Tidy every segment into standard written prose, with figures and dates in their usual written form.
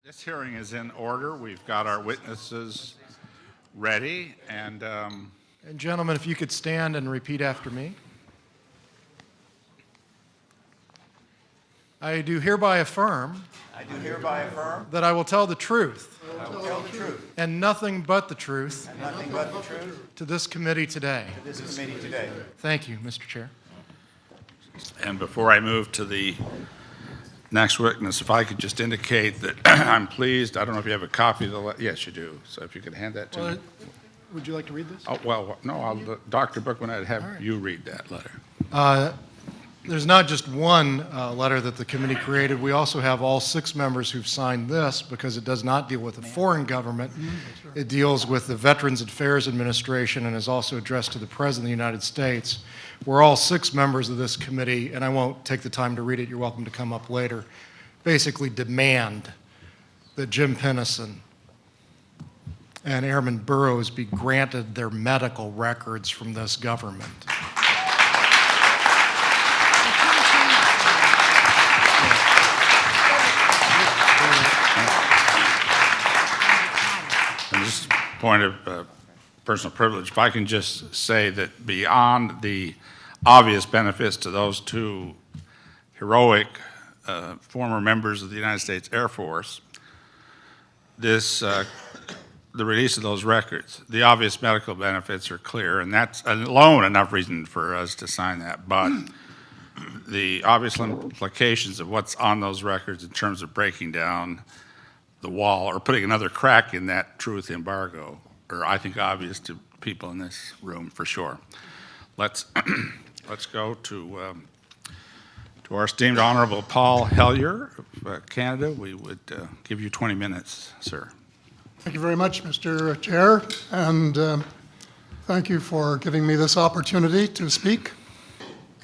This hearing is in order. We've got our witnesses ready, and gentlemen, if you could stand and repeat after me. I do hereby affirm that I will tell the truth and nothing but the truth to this committee today. Thank you, Mr. Chair. and before I move to the next witness, if I could just indicate that I'm pleased. I don't know if you have a copy of the yes, you do. So if you could hand that to me. Would you like to read this? Oh, well, no, Dr. Bookman, I'd have you read that letter. There's not just one letter that the committee created. We also have all 6 members who've signed this because it does not deal with a foreign government. It deals with the Veterans Affairs Administration and is also addressed to the President of the United States. We're all 6 members of this committee, and I won't take the time to read it. You're welcome to come up later. Basically demand that Jim Pennison and Airman Burroughs be granted their medical records from this government. And this is a point of personal privilege. If I can just say that beyond the obvious benefits to those 2 heroic former members of the United States Air Force, the release of those records, the obvious medical benefits are clear, and that's alone enough reason for us to sign that. But the obvious implications of what's on those records in terms of breaking down the wall or putting another crack in that truth embargo are, I think, obvious to people in this room for sure. Let's go to our esteemed Honorable Paul Hellyer of Canada. We would give you 20 minutes, sir. Thank you very much, Mr. Chair, and thank you for giving me this opportunity to speak.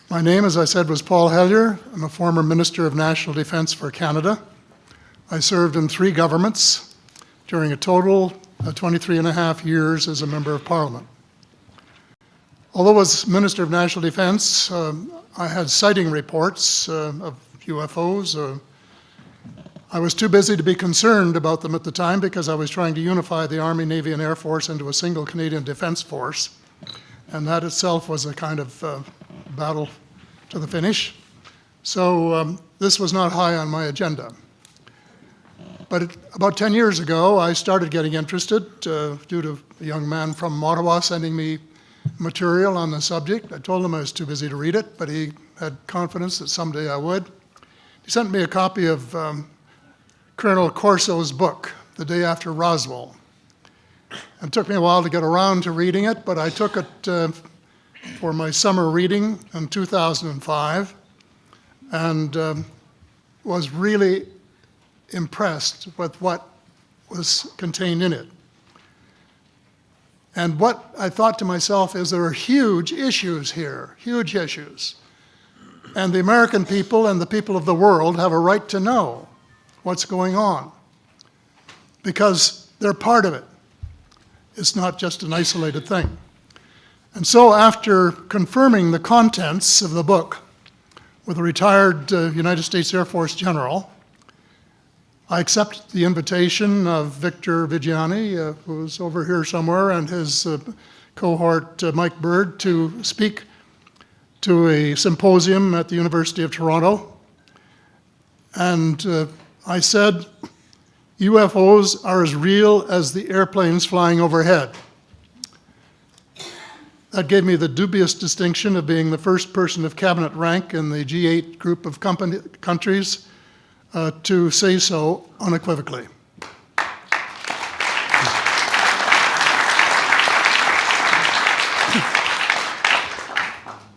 My name, as I said, was Paul Hellyer. I'm a former Minister of National Defence for Canada. I served in 3 governments during a total of 23 and a half years as a Member of Parliament. Although as Minister of National Defence, I had sighting reports of UFOs. I was too busy to be concerned about them at the time because I was trying to unify the Army, Navy, and Air Force into a single Canadian Defence Force, and that itself was a kind of battle to the finish. So this was not high on my agenda. But about 10 years ago, I started getting interested due to a young man from Ottawa sending me material on the subject. I told him I was too busy to read it, but he had confidence that someday I would. He sent me a copy of Colonel Corso's book, The Day After Roswell. It took me a while to get around to reading it, but I took it for my summer reading in 2005 and was really impressed with what was contained in it. And what I thought to myself is there are huge issues here, huge issues. And the American people and the people of the world have a right to know what's going on because they're part of it. It's not just an isolated thing. And so after confirming the contents of the book with a retired United States Air Force general, I accepted the invitation of Victor Vigiani, who's over here somewhere, and his cohort, Mike Bird, to speak to a symposium at the University of Toronto. And I said, UFOs are as real as the airplanes flying overhead. That gave me the dubious distinction of being the first person of cabinet rank in the G8 group of countries to say so unequivocally.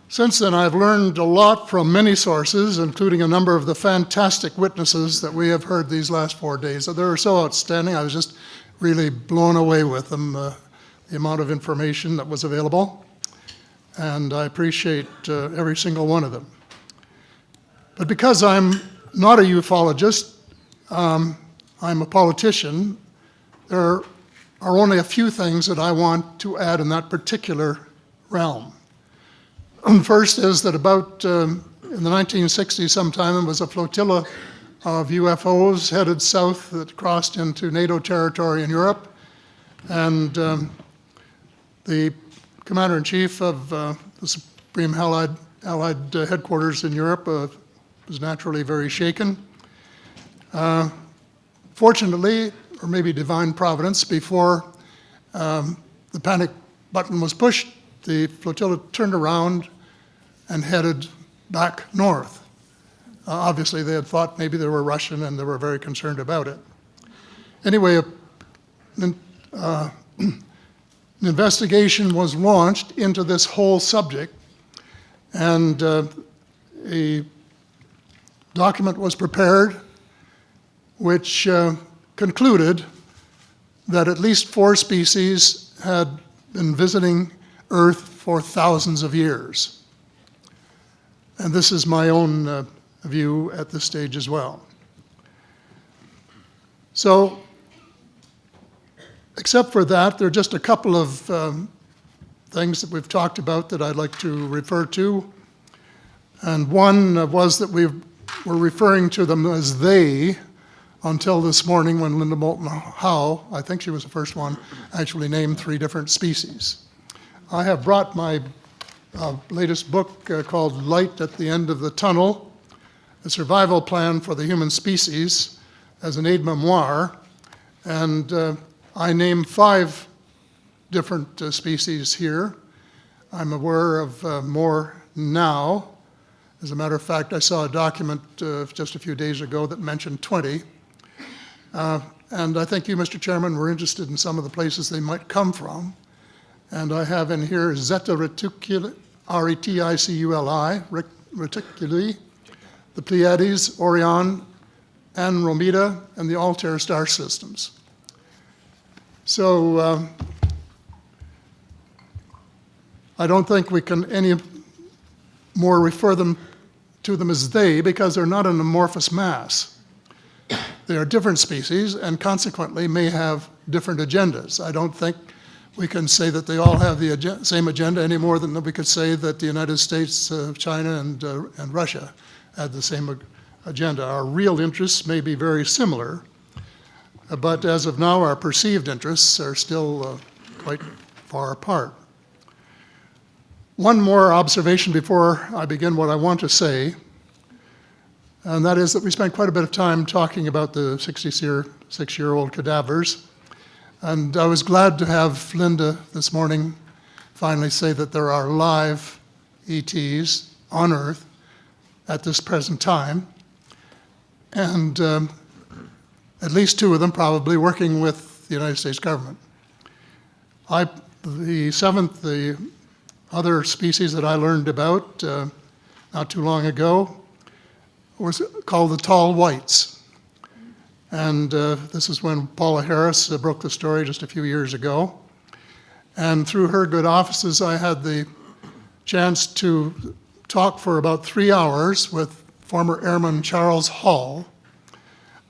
Since then, I've learned a lot from many sources, including a number of the fantastic witnesses that we have heard these last 4 days. They were so outstanding, I was just really blown away with them, the amount of information that was available. And I appreciate every single one of them. But because I'm not a ufologist, I'm a politician, there are only a few things that I want to add in that particular realm. First is that about in the 1960s sometime, there was a flotilla of UFOs headed south that crossed into NATO territory in Europe. And the Commander-in-Chief of the Supreme Allied Headquarters in Europe was naturally very shaken. Fortunately, or maybe divine providence, before the panic button was pushed, the flotilla turned around and headed back north. Obviously, they had thought maybe they were Russian and they were very concerned about it. Anyway, an investigation was launched into this whole subject, and a document was prepared which concluded that at least 4 species had been visiting Earth for thousands of years. And this is my own view at this stage as well. So, except for that, there are just a couple of things that we've talked about that I'd like to refer to. And one was that we were referring to them as they until this morning when Linda Moulton Howe, I think she was the first one, actually named 3 different species. I have brought my latest book called Light at the End of the Tunnel, A Survival Plan for the Human Species, as an aide-memoire, and I name 5 different species here. I'm aware of more now. As a matter of fact, I saw a document just a few days ago that mentioned 20. And I think you, Mr. Chairman, were interested in some of the places they might come from. And I have in here Zeta Reticuli, R-E-T-I-C-U-L-I, Reticuli, the Pleiades, Orion, Andromeda, and the Altair star systems. So I don't think we can any more refer to them as they, because they're not an amorphous mass. They are different species and consequently may have different agendas. I don't think we can say that they all have the same agenda any more than we could say that the United States, China, and Russia had the same agenda. Our real interests may be very similar, but as of now, our perceived interests are still quite far apart. One more observation before I begin what I want to say, and that is that we spent quite a bit of time talking about the 66-year-old cadavers. And I was glad to have Linda this morning finally say that there are live ETs on Earth at this present time. And at least 2 of them probably working with the United States government. The other species that I learned about not too long ago was called the tall whites. And this is when Paula Harris broke the story just a few years ago. And through her good offices, I had the chance to talk for about 3 hours with former Airman Charles Hall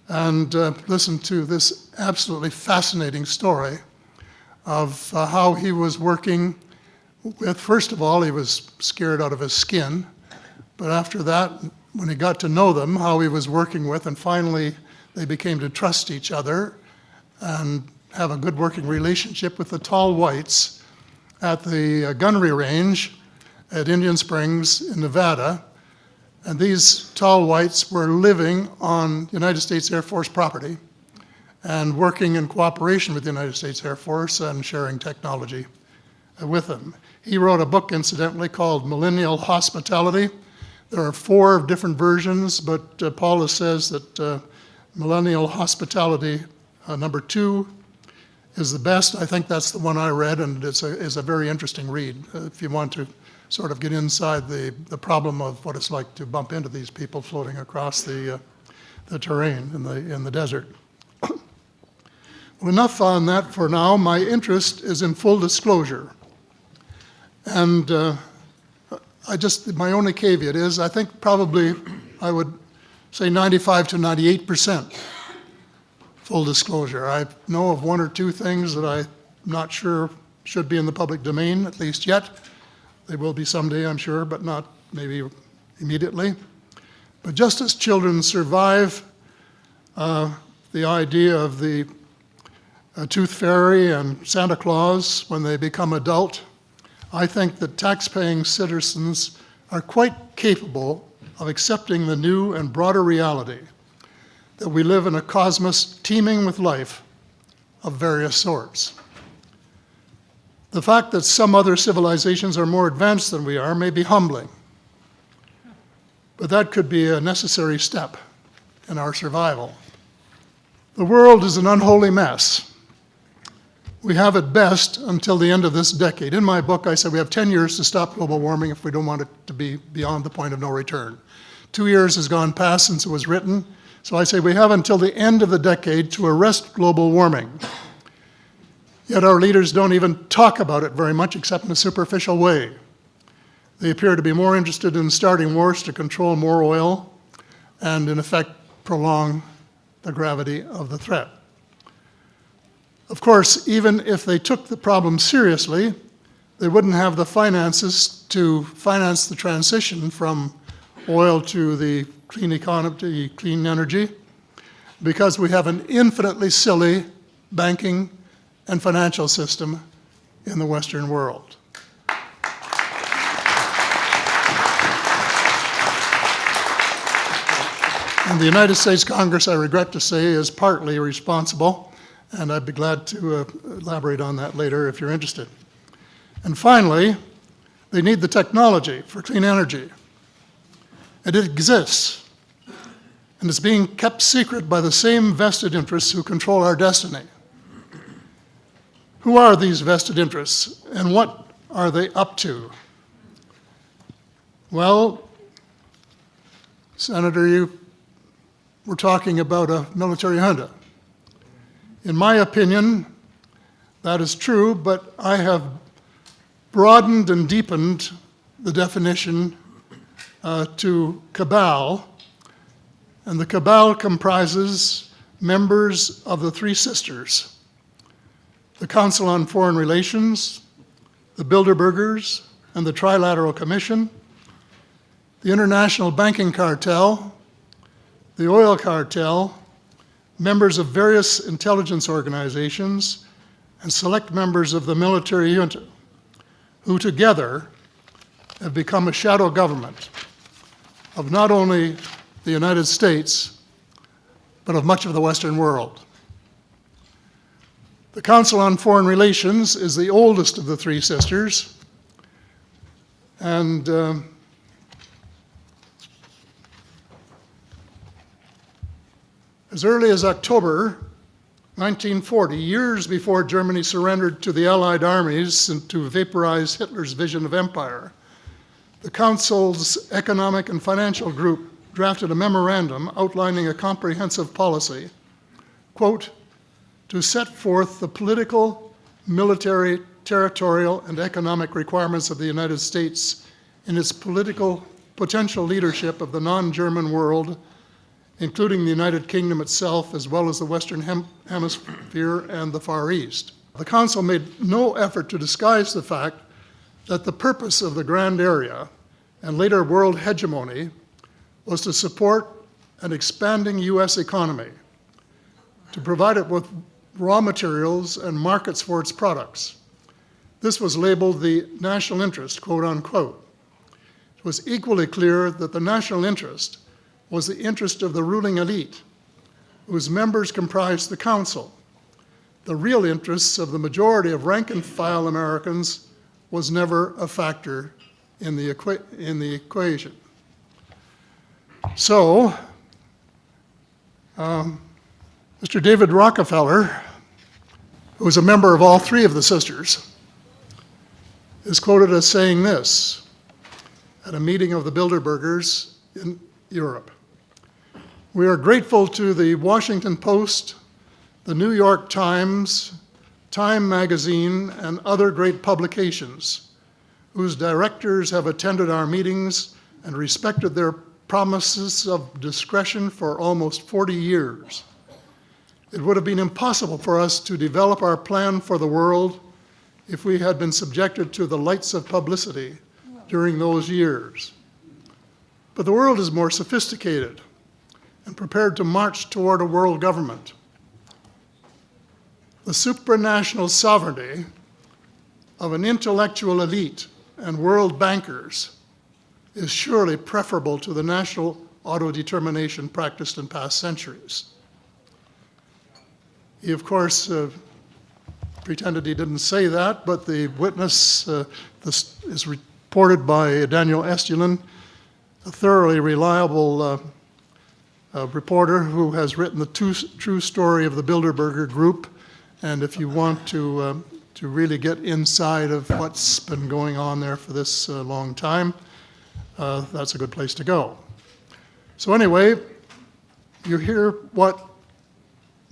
and listen to this absolutely fascinating story of how he was working with, first of all, he was scared out of his skin, but after that, when he got to know them, how he was working with, and finally they became to trust each other and have a good working relationship with the tall whites at the gunnery range at Indian Springs in Nevada. And these tall whites were living on United States Air Force property and working in cooperation with the United States Air Force and sharing technology with them. He wrote a book, incidentally, called Millennial Hospitality. There are 4 different versions, but Paula says that Millennial Hospitality number 2 is the best. I think that's the one I read, and it's a very interesting read if you want to sort of get inside the problem of what it's like to bump into these people floating across the terrain in the desert. Well, enough on that for now. My interest is in full disclosure. And my only caveat is I think probably I would say 95 to 98% full disclosure. I know of 1 or 2 things that I'm not sure should be in the public domain, at least yet. They will be someday, I'm sure, but not maybe immediately. But just as children survive the idea of the Tooth Fairy and Santa Claus when they become adult, I think that tax-paying citizens are quite capable of accepting the new and broader reality that we live in a cosmos teeming with life of various sorts. The fact that some other civilizations are more advanced than we are may be humbling, but that could be a necessary step in our survival. The world is an unholy mess. We have it best until the end of this decade. In my book, I said we have 10 years to stop global warming if we don't want it to be beyond the point of no return. 2 years has gone past since it was written, so I say we have until the end of the decade to arrest global warming. Yet our leaders don't even talk about it very much except in a superficial way. They appear to be more interested in starting wars to control more oil and, in effect, prolong the gravity of the threat. Of course, even if they took the problem seriously, they wouldn't have the finances to finance the transition from oil to the clean economy, to clean energy, because we have an infinitely silly banking and financial system in the Western world. And the United States Congress, I regret to say, is partly responsible, and I'd be glad to elaborate on that later if you're interested. And finally, they need the technology for clean energy. And it exists, and it's being kept secret by the same vested interests who control our destiny. Who are these vested interests, and what are they up to? Well, Senator, you were talking about a military junta. In my opinion, that is true, but I have broadened and deepened the definition to cabal, and the cabal comprises members of the Three Sisters: the Council on Foreign Relations, the Bilderbergers, and the Trilateral Commission, the International Banking Cartel, the Oil Cartel, members of various intelligence organizations, and select members of the military junta, who together have become a shadow government of not only the United States, but of much of the Western world. The Council on Foreign Relations is the oldest of the Three Sisters, and as early as October 1940, years before Germany surrendered to the Allied armies and to vaporize Hitler's vision of empire, the Council's Economic and Financial Group drafted a memorandum outlining a comprehensive policy, quote, to set forth the political, military, territorial, and economic requirements of the United States in its political potential leadership of the non-German world, including the United Kingdom itself, as well as the Western Hemisphere and the Far East. The Council made no effort to disguise the fact that the purpose of the Grand Area and later world hegemony was to support an expanding U.S. economy, to provide it with raw materials and markets for its products. This was labeled the national interest, quote unquote. It was equally clear that the national interest was the interest of the ruling elite, whose members comprised the Council. The real interests of the majority of rank-and-file Americans was never a factor in the equation. So, Mr. David Rockefeller, who was a member of all three of the sisters, is quoted as saying this at a meeting of the Bilderbergers in Europe. We are grateful to the Washington Post, the New York Times, Time Magazine, and other great publications, whose directors have attended our meetings and respected their promises of discretion for almost 40 years. It would have been impossible for us to develop our plan for the world if we had been subjected to the lights of publicity during those years. But the world is more sophisticated, and prepared to march toward a world government. The supranational sovereignty of an intellectual elite and world bankers is surely preferable to the national autodetermination practiced in past centuries. He, of course, pretended he didn't say that, but the witness, this is reported by Daniel Estulin, a thoroughly reliable reporter who has written the true story of the Bilderberger Group. And if you want to really get inside of what's been going on there for this long time, that's a good place to go. So anyway, you hear what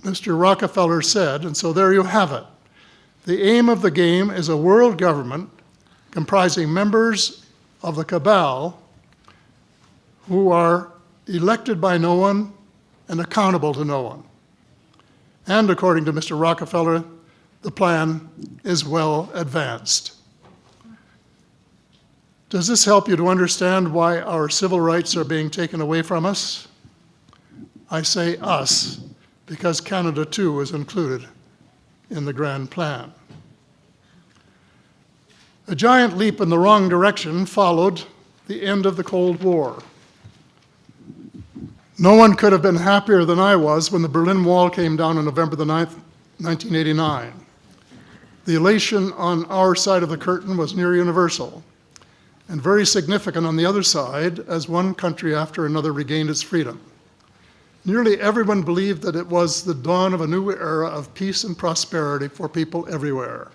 Mr. Rockefeller said, and so there you have it. The aim of the game is a world government comprising members of the cabal who are elected by no one and accountable to no one. And according to Mr. Rockefeller, the plan is well advanced. Does this help you to understand why our civil rights are being taken away from us? I say us, because Canada too is included in the grand plan. A giant leap in the wrong direction followed the end of the Cold War. No one could have been happier than I was when the Berlin Wall came down on November the 9th, 1989. The elation on our side of the curtain was near universal, and very significant on the other side as one country after another regained its freedom. Nearly everyone believed that it was the dawn of a new era of peace and prosperity for people everywhere.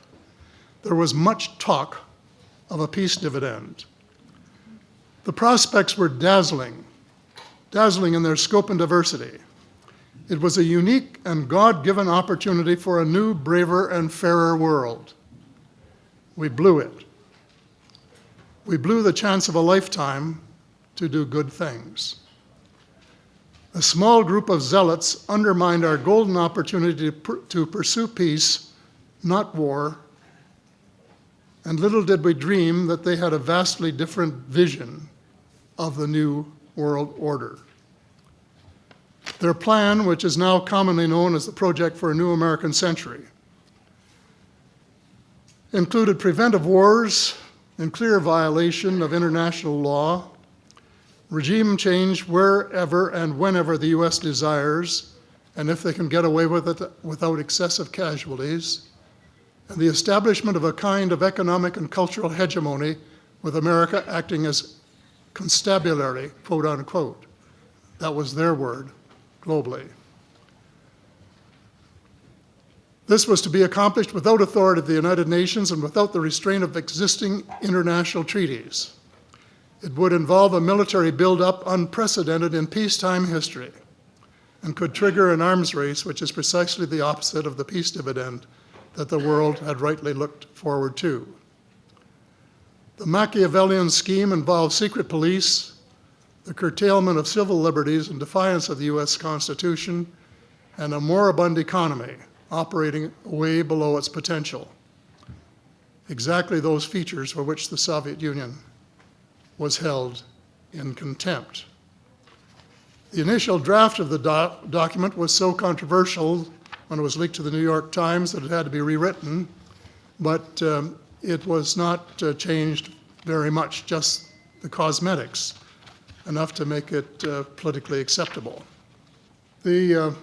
There was much talk of a peace dividend. The prospects were dazzling in their scope and diversity. It was a unique and God-given opportunity for a new, braver, and fairer world. We blew it. We blew the chance of a lifetime to do good things. A small group of zealots undermined our golden opportunity to pursue peace, not war, and little did we dream that they had a vastly different vision of the new world order. Their plan, which is now commonly known as the Project for a New American Century, included preventive wars in clear violation of international law, regime change wherever and whenever the U.S. desires, and if they can get away with it without excessive casualties, and the establishment of a kind of economic and cultural hegemony with America acting as constabulary, quote unquote. That was their word, globally. This was to be accomplished without authority of the United Nations and without the restraint of existing international treaties. It would involve a military buildup unprecedented in peacetime history and could trigger an arms race, which is precisely the opposite of the peace dividend that the world had rightly looked forward to. The Machiavellian scheme involved secret police, the curtailment of civil liberties in defiance of the U.S. Constitution, and a moribund economy operating way below its potential. Exactly those features for which the Soviet Union was held in contempt. The initial draft of the document was so controversial when it was leaked to the New York Times that it had to be rewritten, but it was not changed very much, just the cosmetics, enough to make it politically acceptable. The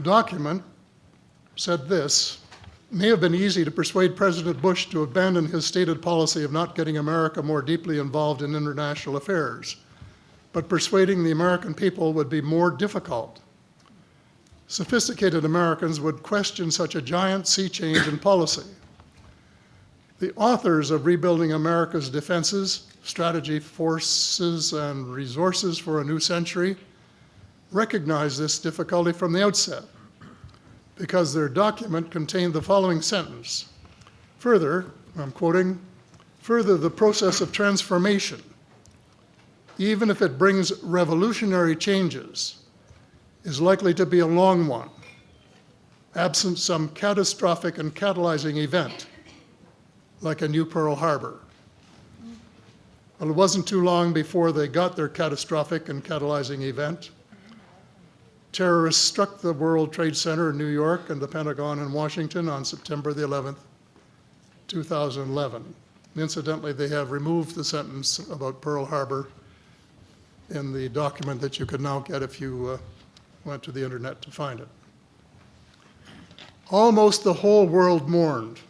document said this: it may have been easy to persuade President Bush to abandon his stated policy of not getting America more deeply involved in international affairs, but persuading the American people would be more difficult. Sophisticated Americans would question such a giant sea change in policy. The authors of Rebuilding America's Defenses, Strategy, Forces, and Resources for a New Century recognized this difficulty from the outset, because their document contained the following sentence: further, I'm quoting, further, the process of transformation, even if it brings revolutionary changes, is likely to be a long one, absent some catastrophic and catalyzing event, like a new Pearl Harbor. Well, it wasn't too long before they got their catastrophic and catalyzing event. terrorists struck the World Trade Center in New York and the Pentagon in Washington on September the 11th, 2011. Incidentally, they have removed the sentence about Pearl Harbor in the document that you could now get if you went to the internet to find it. Almost the whole world mourned.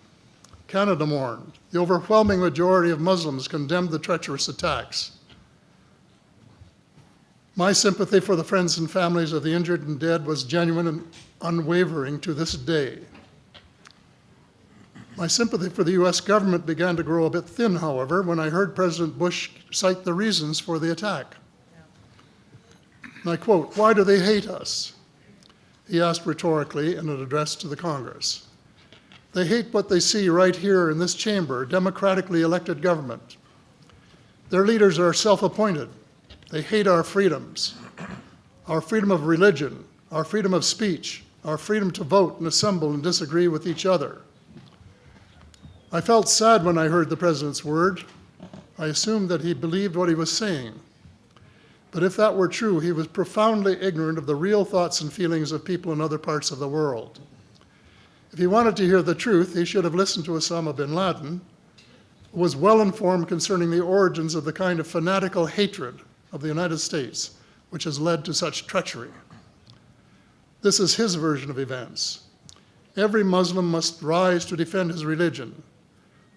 Canada mourned. The overwhelming majority of Muslims condemned the treacherous attacks. My sympathy for the friends and families of the injured and dead was genuine and unwavering to this day. My sympathy for the U.S. government began to grow a bit thin, however, when I heard President Bush cite the reasons for the attack. And I quote, "Why do they hate us?" he asked rhetorically in an address to the Congress. "They hate what they see right here in this chamber, democratically elected government. Their leaders are self-appointed. They hate our freedoms, our freedom of religion, our freedom of speech, our freedom to vote and assemble and disagree with each other." I felt sad when I heard the president's word. I assumed that he believed what he was saying. But if that were true, he was profoundly ignorant of the real thoughts and feelings of people in other parts of the world. If he wanted to hear the truth, he should have listened to Osama bin Laden, who was well informed concerning the origins of the kind of fanatical hatred of the United States which has led to such treachery. This is his version of events. Every Muslim must rise to defend his religion.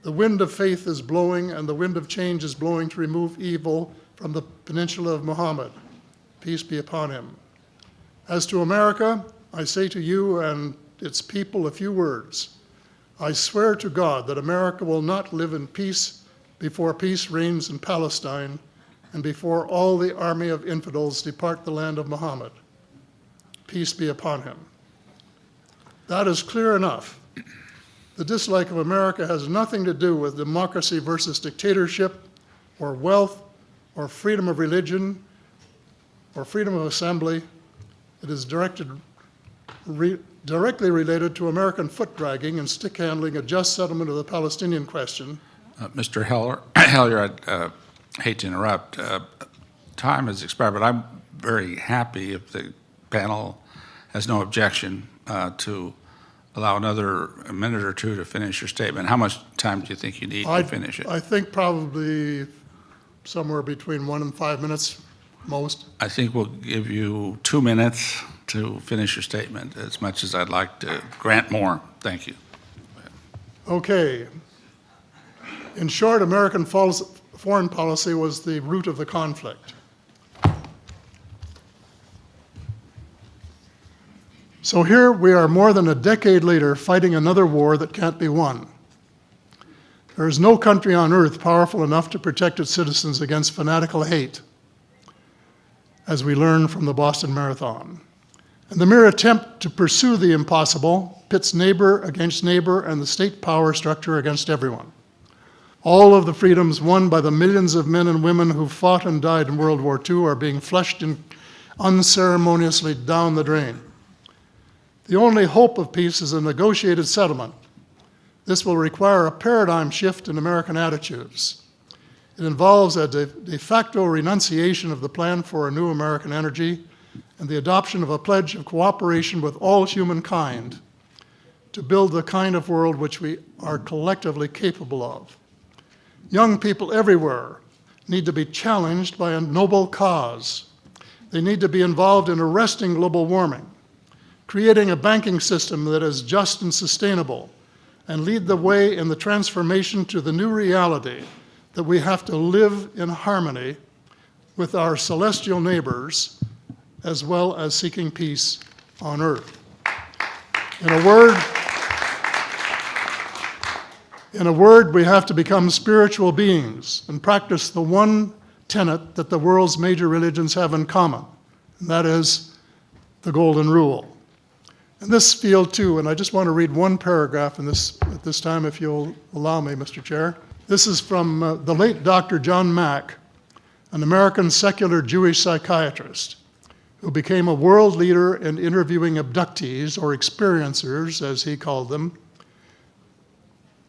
The wind of faith is blowing, and the wind of change is blowing to remove evil from the peninsula of Muhammad. Peace be upon him. As to America, I say to you and its people a few words. I swear to God that America will not live in peace before peace reigns in Palestine and before all the army of infidels depart the land of Muhammad. Peace be upon him. That is clear enough. The dislike of America has nothing to do with democracy versus dictatorship, or wealth, or freedom of religion, or freedom of assembly. It is directly related to American foot-dragging and stick-handling a just settlement of the Palestinian question. Mr. Hellyer, I'd hate to interrupt. Time has expired, but I'm very happy if the panel has no objection to allow another minute or two to finish your statement. How much time do you think you need to finish it? I think probably somewhere between 1 and 5 minutes, most. I think we'll give you 2 minutes to finish your statement, as much as I'd like to grant more. Thank you. Okay. In short, American foreign policy was the root of the conflict. So here we are more than a decade later fighting another war that can't be won. There is no country on earth powerful enough to protect its citizens against fanatical hate, as we learned from the Boston Marathon. And the mere attempt to pursue the impossible pits neighbor against neighbor and the state power structure against everyone. All of the freedoms won by the millions of men and women who fought and died in World War II are being flushed unceremoniously down the drain. The only hope of peace is a negotiated settlement. This will require a paradigm shift in American attitudes. It involves a de facto renunciation of the plan for a new American energy and the adoption of a pledge of cooperation with all humankind to build the kind of world which we are collectively capable of. Young people everywhere need to be challenged by a noble cause. They need to be involved in arresting global warming, creating a banking system that is just and sustainable, and lead the way in the transformation to the new reality that we have to live in harmony with our celestial neighbors, as well as seeking peace on earth. In a word, we have to become spiritual beings and practice the one tenet that the world's major religions have in common, and that is the Golden Rule. In this field, too, and I just want to read one paragraph at this time, if you'll allow me, Mr. Chair. This is from the late Dr. John Mack, an American secular Jewish psychiatrist who became a world leader in interviewing abductees, or experiencers, as he called them,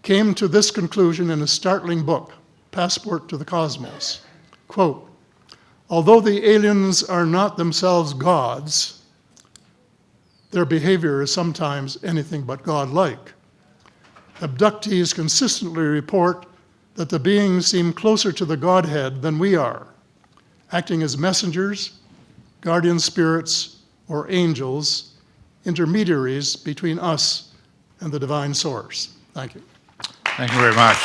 came to this conclusion in a startling book, Passport to the Cosmos. Quote, "Although the aliens are not themselves gods, their behavior is sometimes anything but godlike. Abductees consistently report that the beings seem closer to the Godhead than we are, acting as messengers, guardian spirits, or angels, intermediaries between us and the divine source. Thank you. Thank you very much.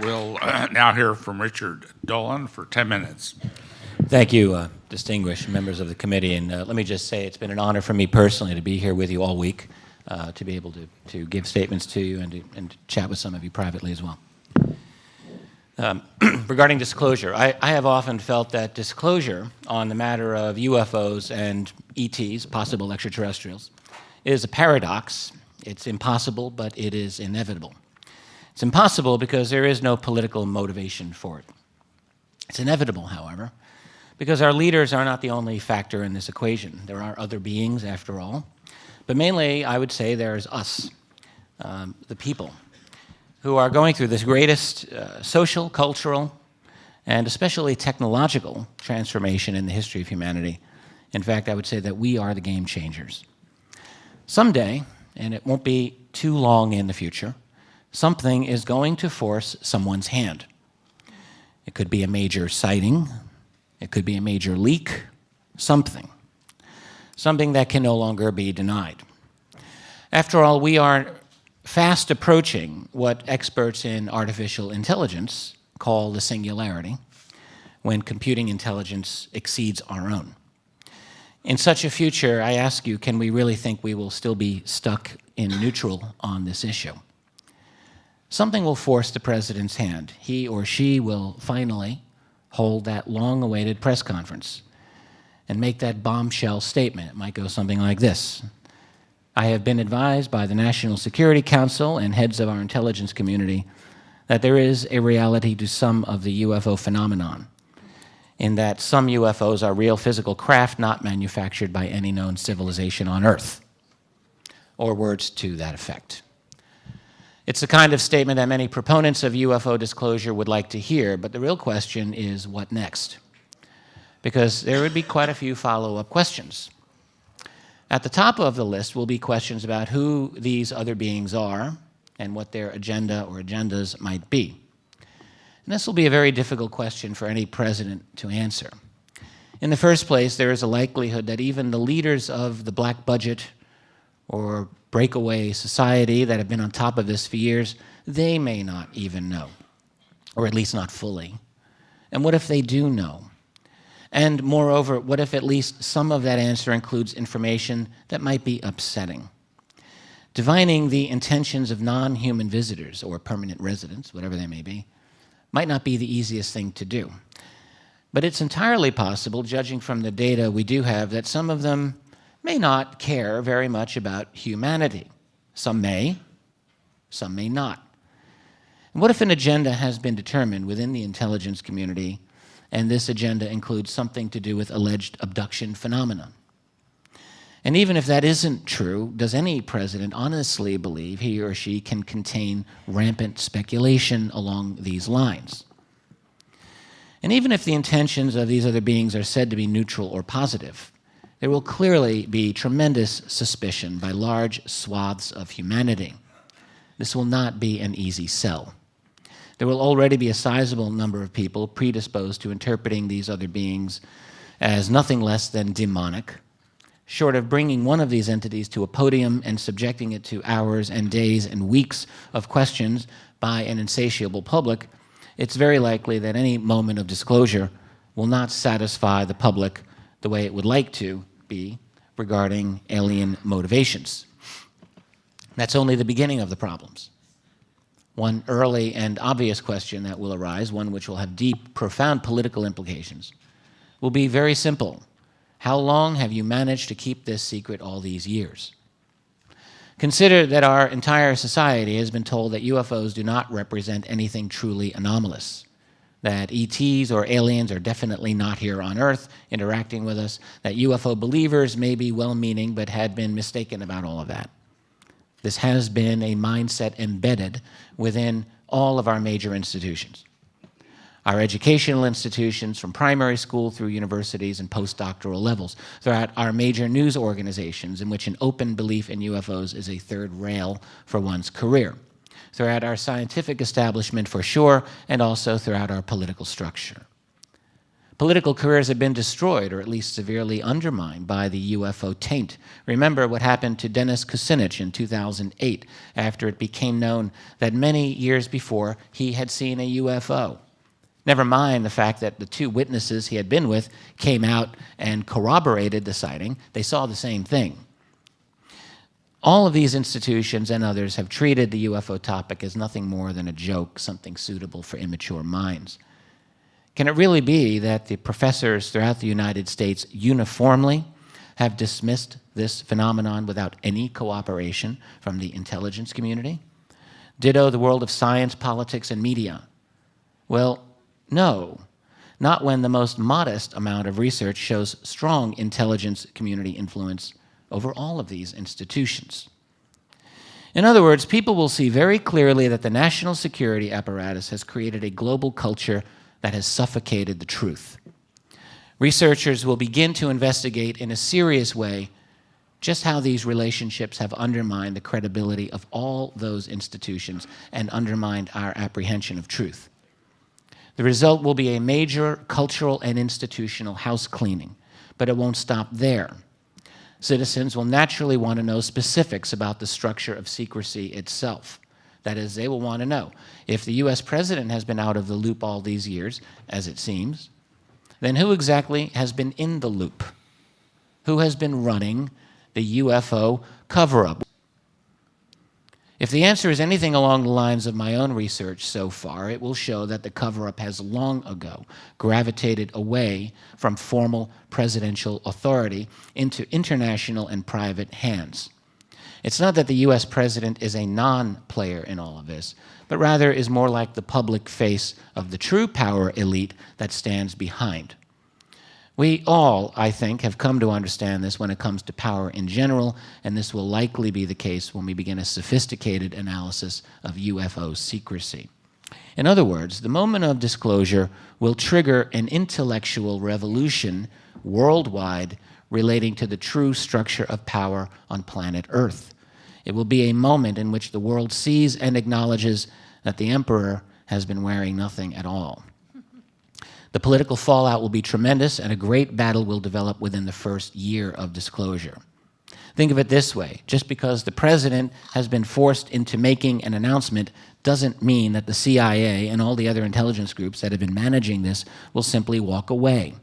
We'll now hear from Richard Dolan for 10 minutes. Thank you, distinguished members of the committee. And let me just say it's been an honor for me personally to be here with you all week, to be able to give statements to you and to chat with some of you privately as well. Regarding disclosure, I have often felt that disclosure on the matter of UFOs and ETs, possible extraterrestrials, is a paradox. It's impossible, but it is inevitable. It's impossible because there is no political motivation for it. It's inevitable, however, because our leaders are not the only factor in this equation. There are other beings, after all. But mainly, I would say there's us, the people, who are going through this greatest social, cultural, and especially technological transformation in the history of humanity. In fact, I would say that we are the game changers. Someday, and it won't be too long in the future, something is going to force someone's hand. It could be a major sighting, it could be a major leak, something that can no longer be denied. After all, we are fast approaching what experts in artificial intelligence call the singularity, when computing intelligence exceeds our own. In such a future, I ask you, can we really think we will still be stuck in neutral on this issue? Something will force the president's hand. He or she will finally hold that long-awaited press conference and make that bombshell statement. It might go something like this. I have been advised by the National Security Council and heads of our intelligence community that there is a reality to some of the UFO phenomenon, in that some UFOs are real physical craft not manufactured by any known civilization on Earth, or words to that effect. It's the kind of statement that many proponents of UFO disclosure would like to hear, but the real question is, what next? Because there would be quite a few follow-up questions. At the top of the list will be questions about who these other beings are and what their agenda or agendas might be. And this will be a very difficult question for any president to answer. In the first place, there is a likelihood that even the leaders of the black budget or breakaway society that have been on top of this for years, they may not even know, or at least not fully. And what if they do know? And moreover, what if at least some of that answer includes information that might be upsetting? Divining the intentions of non-human visitors or permanent residents, whatever they may be, might not be the easiest thing to do. But it's entirely possible, judging from the data we do have, that some of them may not care very much about humanity. Some may not. And what if an agenda has been determined within the intelligence community, and this agenda includes something to do with alleged abduction phenomena? And even if that isn't true, does any president honestly believe he or she can contain rampant speculation along these lines? And even if the intentions of these other beings are said to be neutral or positive, there will clearly be tremendous suspicion by large swaths of humanity. This will not be an easy sell. There will already be a sizable number of people predisposed to interpreting these other beings as nothing less than demonic. Short of bringing one of these entities to a podium and subjecting it to hours and days and weeks of questions by an insatiable public, it's very likely that any moment of disclosure will not satisfy the public the way it would like to be regarding alien motivations. That's only the beginning of the problems. One early and obvious question that will arise, one which will have deep, profound political implications, will be very simple. How long have you managed to keep this secret all these years? Consider that our entire society has been told that UFOs do not represent anything truly anomalous, that ETs or aliens are definitely not here on Earth interacting with us, that UFO believers may be well-meaning but had been mistaken about all of that. This has been a mindset embedded within all of our major institutions. our educational institutions from primary school through universities and postdoctoral levels, throughout our major news organizations in which an open belief in UFOs is a third rail for one's career, throughout our scientific establishment for sure, and also throughout our political structure. Political careers have been destroyed or at least severely undermined by the UFO taint. Remember what happened to Dennis Kucinich in 2008 after it became known that many years before he had seen a UFO. Never mind the fact that the two witnesses he had been with came out and corroborated the sighting. They saw the same thing. All of these institutions and others have treated the UFO topic as nothing more than a joke, something suitable for immature minds. Can it really be that the professors throughout the United States uniformly have dismissed this phenomenon without any cooperation from the intelligence community? Ditto the world of science, politics, and media. Well, no, not when the most modest amount of research shows strong intelligence community influence over all of these institutions. In other words, people will see very clearly that the national security apparatus has created a global culture that has suffocated the truth. Researchers will begin to investigate in a serious way just how these relationships have undermined the credibility of all those institutions and undermined our apprehension of truth. The result will be a major cultural and institutional house cleaning, but it won't stop there. Citizens will naturally want to know specifics about the structure of secrecy itself. That is, they will want to know, if the US president has been out of the loop all these years, as it seems, then who exactly has been in the loop? Who has been running the UFO cover-up? If the answer is anything along the lines of my own research so far, it will show that the cover-up has long ago gravitated away from formal presidential authority into international and private hands. It's not that the US president is a non-player in all of this, but rather is more like the public face of the true power elite that stands behind. We all, I think, have come to understand this when it comes to power in general, and this will likely be the case when we begin a sophisticated analysis of UFO secrecy. In other words, the moment of disclosure will trigger an intellectual revolution worldwide relating to the true structure of power on planet Earth. It will be a moment in which the world sees and acknowledges that the emperor has been wearing nothing at all. The political fallout will be tremendous, and a great battle will develop within the first year of disclosure. Think of it this way: just because the president has been forced into making an announcement doesn't mean that the CIA and all the other intelligence groups that have been managing this will simply walk away.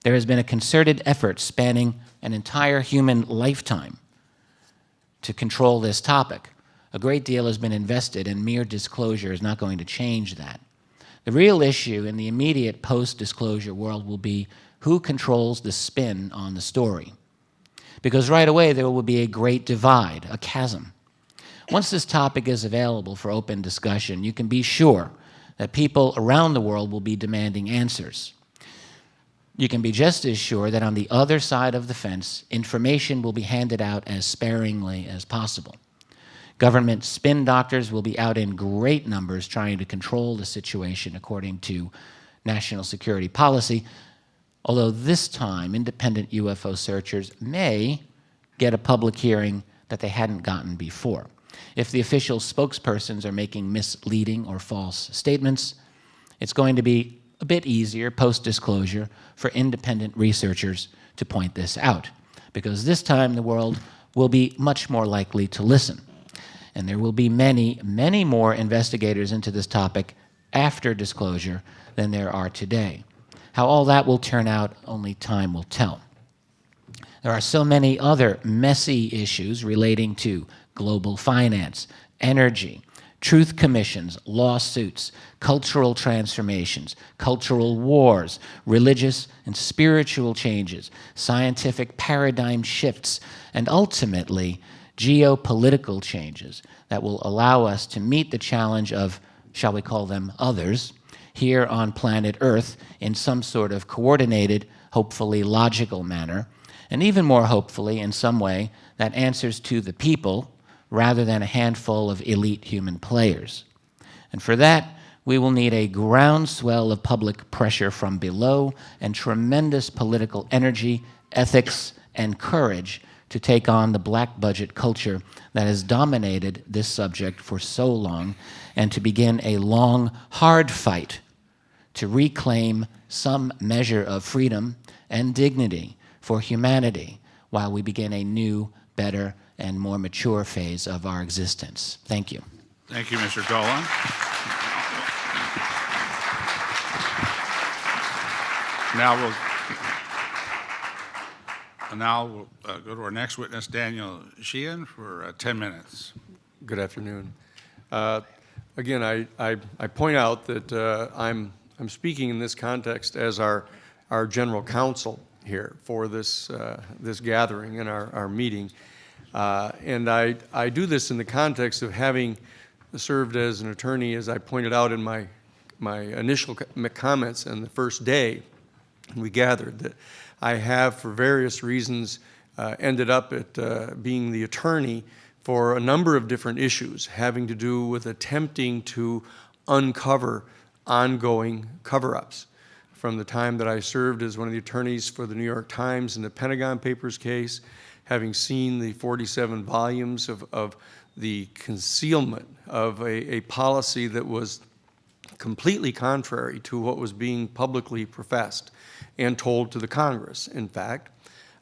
There has been a concerted effort spanning an entire human lifetime to control this topic. A great deal has been invested, and mere disclosure is not going to change that. The real issue in the immediate post-disclosure world will be who controls the spin on the story. Because right away there will be a great divide, a chasm. Once this topic is available for open discussion, you can be sure that people around the world will be demanding answers. You can be just as sure that on the other side of the fence, information will be handed out as sparingly as possible. Government spin doctors will be out in great numbers trying to control the situation according to national security policy, although this time independent UFO searchers may get a public hearing that they hadn't gotten before. If the official spokespersons are making misleading or false statements, it's going to be a bit easier post-disclosure for independent researchers to point this out, because this time the world will be much more likely to listen. And there will be many, many more investigators into this topic after disclosure than there are today. How all that will turn out, only time will tell. There are so many other messy issues relating to global finance, energy, truth commissions, lawsuits, cultural transformations, cultural wars, religious and spiritual changes, scientific paradigm shifts, and ultimately geopolitical changes that will allow us to meet the challenge of, shall we call them others, here on planet Earth in some sort of coordinated, hopefully logical manner, and even more hopefully in some way that answers to the people rather than a handful of elite human players. And for that, We will need a groundswell of public pressure from below and tremendous political energy, ethics, and courage to take on the black budget culture that has dominated this subject for so long, and to begin a long, hard fight to reclaim some measure of freedom and dignity for humanity while we begin a new, better, and more mature phase of our existence. Thank you. Thank you, Mr. Dolan. Now we'll go to our next witness, Daniel Sheehan, for 10 minutes. Good afternoon. Again, I point out that I'm speaking in this context as our general counsel here for this gathering and our meeting, and I do this in the context of having served as an attorney, as I pointed out in my initial comments on the first day we gathered, that I have, for various reasons, ended up at being the attorney for a number of different issues having to do with attempting to uncover ongoing cover-ups. From the time that I served as one of the attorneys for the New York Times in the Pentagon Papers case, having seen the 47 volumes of the concealment of a policy that was completely contrary to what was being publicly professed and told to the Congress, in fact.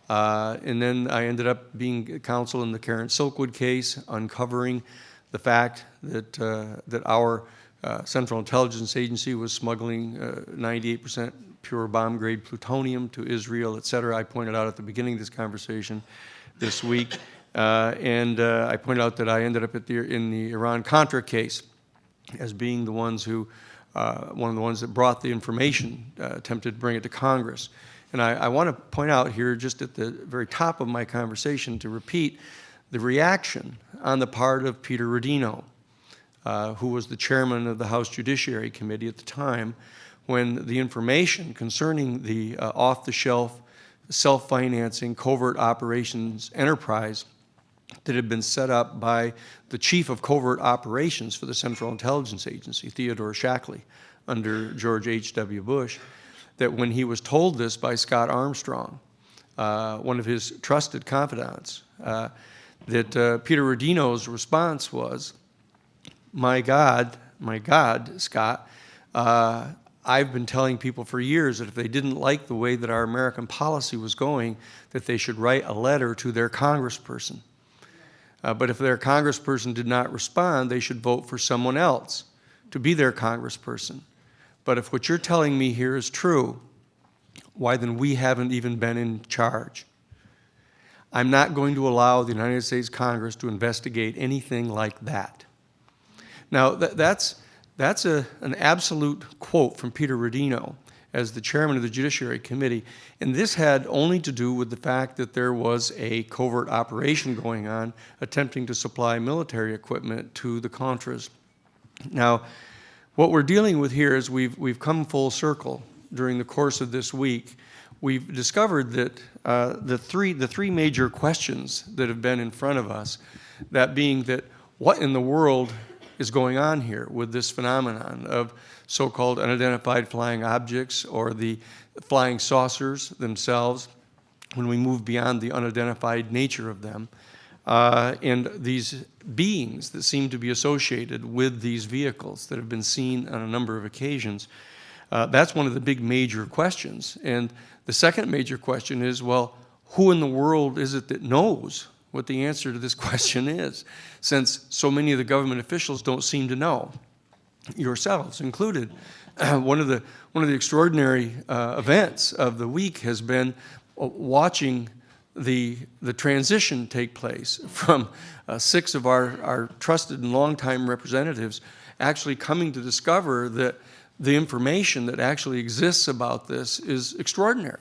And then I ended up being counsel in the Karen Silkwood case, uncovering the fact that that our Central Intelligence Agency was smuggling 98% pure bomb-grade plutonium to Israel, et cetera. I pointed out at the beginning of this conversation this week. And I pointed out that I ended up in the Iran-Contra case as being the ones who, one of the ones that brought the information, attempted to bring it to Congress. And I want to point out here, just at the very top of my conversation, to repeat the reaction on the part of Peter Rodino, who was the chairman of the House Judiciary Committee at the time, when the information concerning the off-the-shelf, self-financing covert operations enterprise that had been set up by the chief of covert operations for the Central Intelligence Agency, Theodore Shackley, under George H.W. Bush, that when he was told this by Scott Armstrong, one of his trusted confidants, that Peter Rodino's response was, my God, Scott, I've been telling people for years that if they didn't like the way that our American policy was going, that they should write a letter to their congressperson. But if their congressperson did not respond, they should vote for someone else to be their congressperson. But if what you're telling me here is true, why then we haven't even been in charge. I'm not going to allow the United States Congress to investigate anything like that. Now, that's an absolute quote from Peter Rodino as the chairman of the Judiciary Committee, and this had only to do with the fact that there was a covert operation going on attempting to supply military equipment to the Contras. Now, what we're dealing with here is we've come full circle during the course of this week. We've discovered that the three major questions that have been in front of us, that being that what in the world is going on here with this phenomenon of so-called unidentified flying objects, or the flying saucers themselves, when we move beyond the unidentified nature of them, and these beings that seem to be associated with these vehicles that have been seen on a number of occasions. That's one of the big major questions. And the second major question is, well, who in the world is it that knows what the answer to this question is, since so many of the government officials don't seem to know, yourselves included. One of the extraordinary events of the week has been watching the transition take place from 6 of our trusted and longtime representatives actually coming to discover that the information that actually exists about this is extraordinary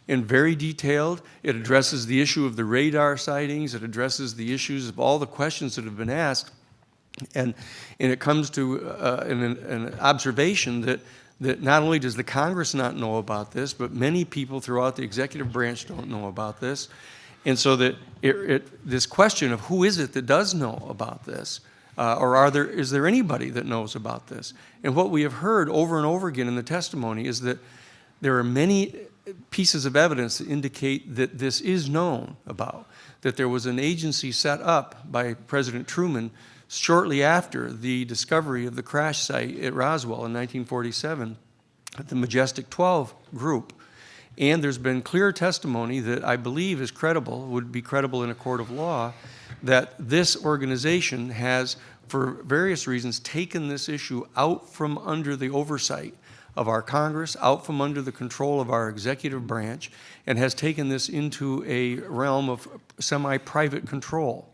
and very detailed. It addresses the issue of the radar sightings. It addresses the issues of all the questions that have been asked. And it comes to an observation that not only does the Congress not know about this, but many people throughout the executive branch don't know about this. And so that this question of who is it that does know about this Is there anybody that knows about this? And what we have heard over and over again in the testimony is that there are many pieces of evidence that indicate that this is known about, that there was an agency set up by President Truman shortly after the discovery of the crash site at Roswell in 1947, the Majestic 12 group. And there's been clear testimony that I believe is credible, would be credible in a court of law, that this organization has, for various reasons, taken this issue out from under the oversight of our Congress, out from under the control of our executive branch, and has taken this into a realm of semi-private control.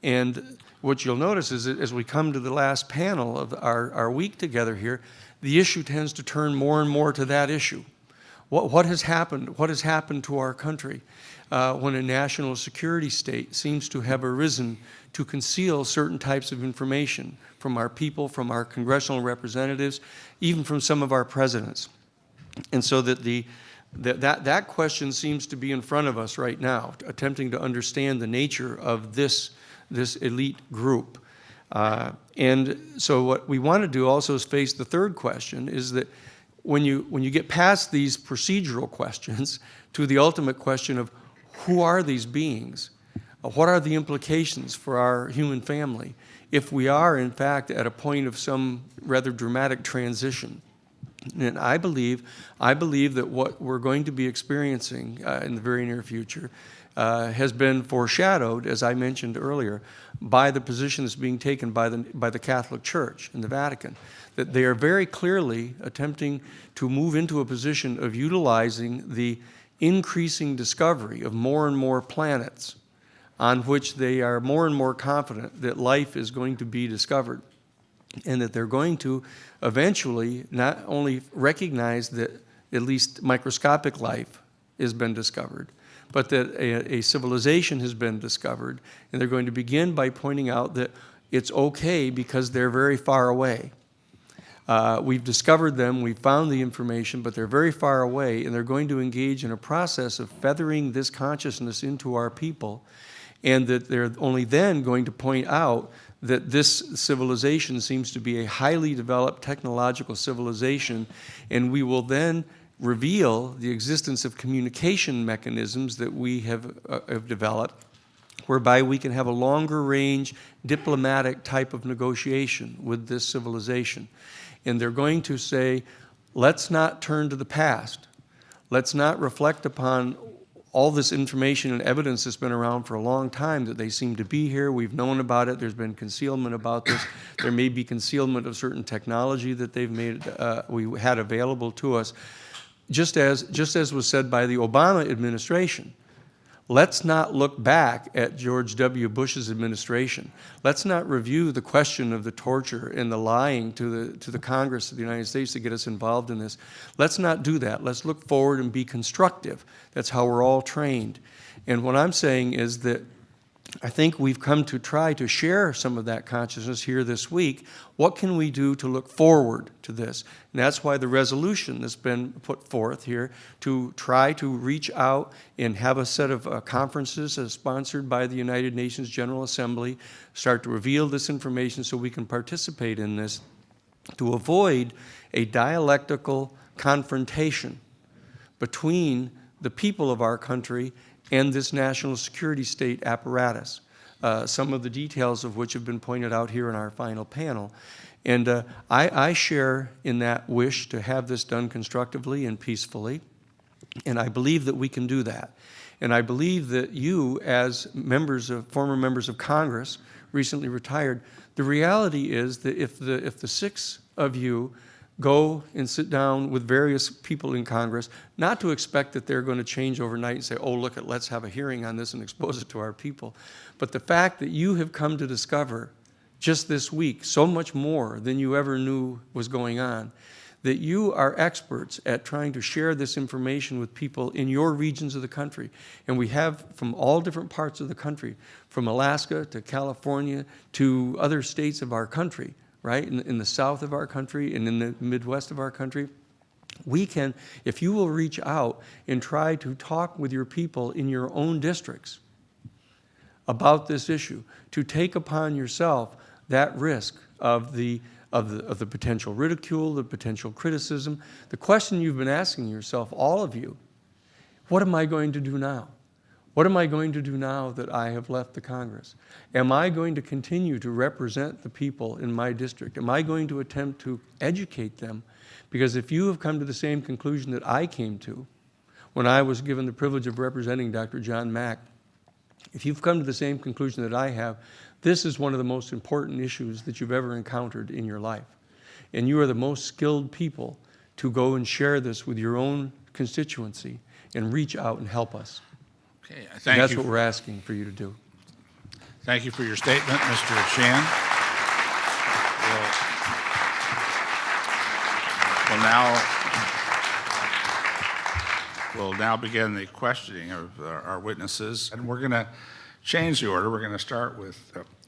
And what you'll notice is that as we come to the last panel of our week together here, the issue tends to turn more and more to that issue. What has happened? What has happened to our country when a national security state seems to have arisen to conceal certain types of information from our people, from our congressional representatives, even from some of our presidents? And so that question seems to be in front of us right now, attempting to understand the nature of this elite group. And so what we want to do also is face the third question, is that when you get past these procedural questions to the ultimate question of who are these beings, what are the implications for our human family if we are in fact at a point of some rather dramatic transition. And I believe that what we're going to be experiencing in the very near future has been foreshadowed, as I mentioned earlier, by the position that's being taken by the Catholic Church and the Vatican, that they are very clearly attempting to move into a position of utilizing the increasing discovery of more and more planets on which they are more and more confident that life is going to be discovered, and that they're going to eventually not only recognize that at least microscopic life has been discovered, but that a civilization has been discovered, and they're going to begin by pointing out that it's okay because they're very far away. We've discovered them, we've found the information, but they're very far away, and they're going to engage in a process of feathering this consciousness into our people, and that they're only then going to point out that this civilization seems to be a highly developed technological civilization, and we will then reveal the existence of communication mechanisms that we have developed, whereby we can have a longer range diplomatic type of negotiation with this civilization. And they're going to say, let's not turn to the past. Let's not reflect upon all this information and evidence that's been around for a long time, that they seem to be here. We've known about it. There's been concealment about this. There may be concealment of certain technology that they've made, we had available to us. Just as was said by the Obama administration, let's not look back at George W. Bush's administration. Let's not review the question of the torture and the lying to the Congress of the United States to get us involved in this. Let's not do that. Let's look forward and be constructive. That's how we're all trained. And what I'm saying is that I think we've come to try to share some of that consciousness here this week. What can we do to look forward to this? And that's why the resolution that's been put forth here to try to reach out and have a set of conferences sponsored by the United Nations General Assembly, start to reveal this information so we can participate in this, to avoid a dialectical confrontation between the people of our country and this national security state apparatus, some of the details of which have been pointed out here in our final panel. And I share in that wish to have this done constructively and peacefully, and I believe that we can do that. And I believe that you, as former members of Congress, recently retired, the reality is that if the 6 of you go and sit down with various people in Congress, not to expect that they're going to change overnight and say, oh, look, let's have a hearing on this and expose it to our people. But the fact that you have come to discover just this week so much more than you ever knew was going on, that you are experts at trying to share this information with people in your regions of the country. And we have from all different parts of the country, from Alaska to California to other states of our country, right, in the south of our country and in the Midwest of our country. We can, if you will reach out and try to talk with your people in your own districts about this issue, to take upon yourself that risk of the potential ridicule, the potential criticism. The question you've been asking yourself, all of you, what am I going to do now? What am I going to do now that I have left the Congress? Am I going to continue to represent the people in my district? Am I going to attempt to educate them? Because if you have come to the same conclusion that I came to when I was given the privilege of representing Dr. John Mack, if you've come to the same conclusion that I have, this is one of the most important issues that you've ever encountered in your life. And you are the most skilled people to go and share this with your own constituency and reach out and help us. Okay, And thank that's you. what we're asking for you to do. Thank you for your statement, Mr. Shan. We'll now begin the questioning of our witnesses, and we're going to change the order. We're going to start with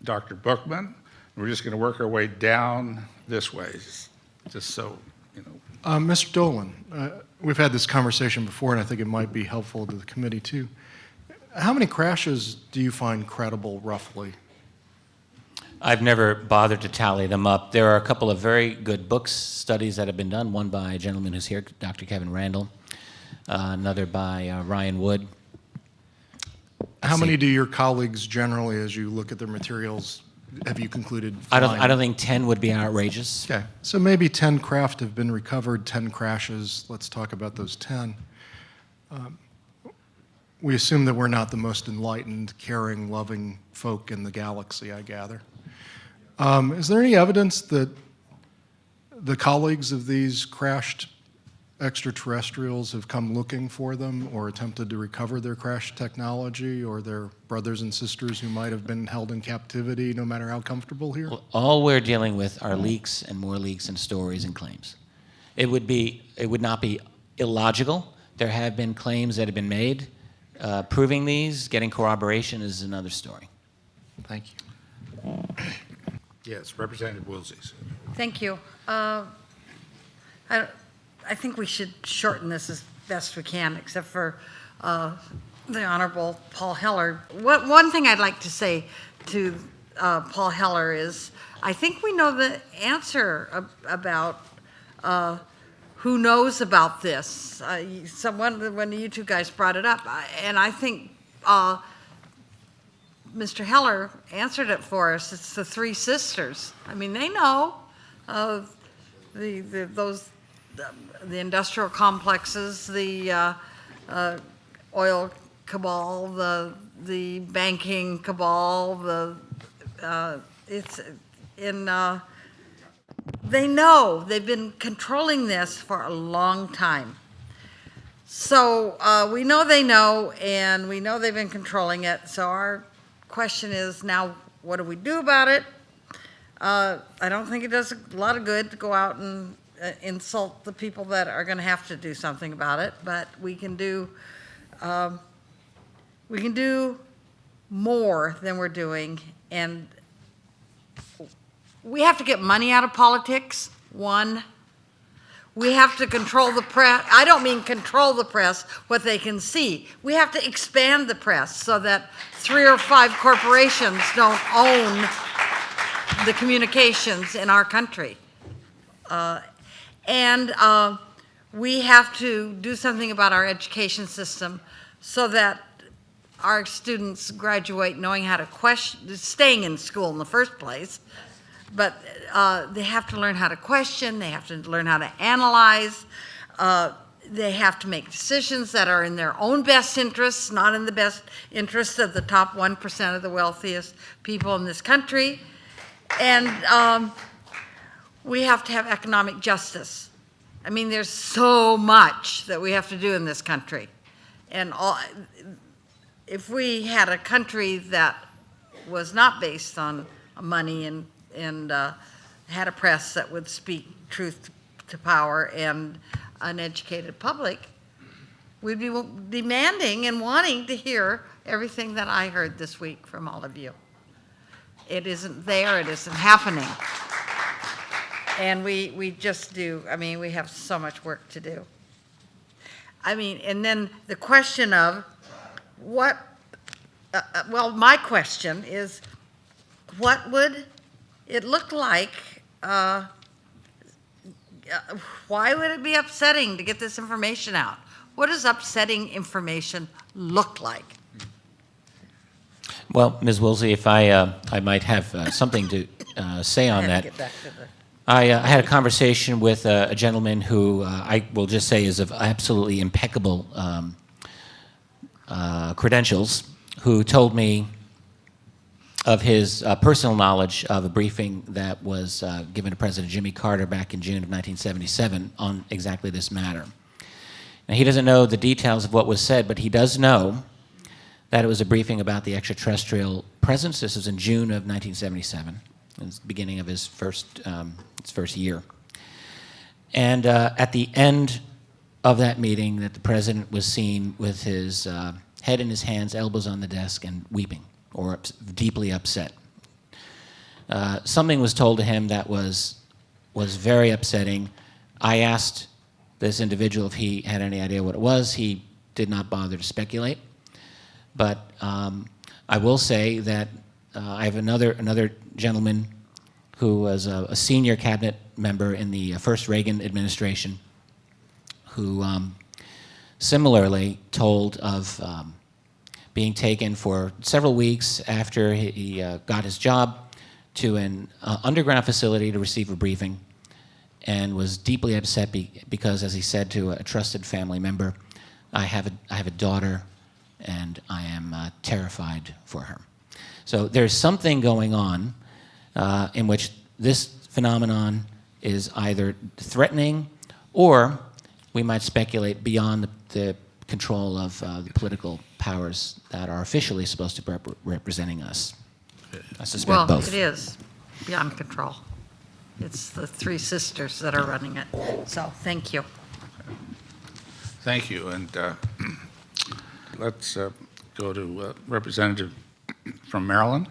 Dr. Bookman. We're just going to work our way down this way, just so you know. Mr. Dolan, we've had this conversation before, and I think it might be helpful to the committee too. How many crashes do you find credible, roughly? I've never bothered to tally them up. There are a couple of very good books, studies that have been done, one by a gentleman who's here, Dr. Kevin Randall, another by Ryan Wood. How many do your colleagues generally, as you look at their materials, have you concluded I find? don't think 10 would be outrageous. Okay, so maybe 10 craft have been recovered, 10 crashes. Let's talk about those 10. We assume that we're not the most enlightened, caring, loving folk in the galaxy, I gather. Is there any evidence that the colleagues of these crashed extraterrestrials have come looking for them or attempted to recover their crashed technology, or their brothers and sisters who might have been held in captivity, no matter how comfortable here? Well, all we're dealing with are leaks and more leaks and stories and claims. It would not be illogical. There have been claims that have been made. Proving these, getting corroboration is another story. Thank you. Yes, Representative Woolsey. Thank you. I think we should shorten this as best we can, except for the Honorable Paul Heller. One thing I'd like to say to Paul Heller is, I think we know the answer about who knows about this. When you two guys brought it up, and I think Mr. Heller answered it for us. It's the three sisters. I mean, they know of the industrial complexes, the oil cabal, the banking cabal, they know. They've been controlling this for a long time. So we know they know, and we know they've been controlling it. So our question is now, what do we do about it? I don't think it does a lot of good to go out and insult the people that are going to have to do something about it, but we can do more than we're doing, and we have to get money out of politics. One, we have to control the press. I don't mean control the press, what they can see. We have to expand the press so that 3 or 5 corporations don't own the communications in our country. And we have to do something about our education system so that our students graduate knowing how to question, staying in school in the first place, but they have to learn how to question, they have to learn how to analyze, they have to make decisions that are in their own best interests, not in the best interests of the top 1% of the wealthiest people in this country. And we have to have economic justice. I mean, there's so much that we have to do in this country. And if we had a country that was not based on money and had a press that would speak truth to power and an educated public, we'd be demanding and wanting to hear everything that I heard this week from all of you. It isn't there, it isn't happening. And we just do, I mean, we have so much work to do. I mean, and then the question of what, well, my question is, what would it looked like, why would it be upsetting to get this information out? What does upsetting information look like? Well, Ms. Woolsey, if I might have something to say on that. Get back to the- I had a conversation with a gentleman who I will just say is of absolutely impeccable credentials, who told me of his personal knowledge of a briefing that was given to President Jimmy Carter back in June of 1977 on exactly this matter. Now, he doesn't know the details of what was said, but he does know that it was a briefing about the extraterrestrial presence. This was in June of 1977. It was the beginning of his first year. And at the end of that meeting, that the president was seen with his head in his hands, elbows on the desk, and weeping, or deeply upset. Something was told to him that was very upsetting. I asked this individual if he had any idea what it was. He did not bother to speculate. But I will say that I have another gentleman who was a senior cabinet member in the first Reagan administration, who similarly told of being taken for several weeks after he got his job to an underground facility to receive a briefing, and was deeply upset because, as he said to a trusted family member, I have a daughter, and I am terrified for her. So there's something going on in which this phenomenon is either threatening, or we might speculate beyond the control of the political powers that are officially supposed to be representing us. I suspect Well, both. it is beyond control. It's the three sisters that are running it. So, thank you. Thank you, and let's go to Representative from Maryland.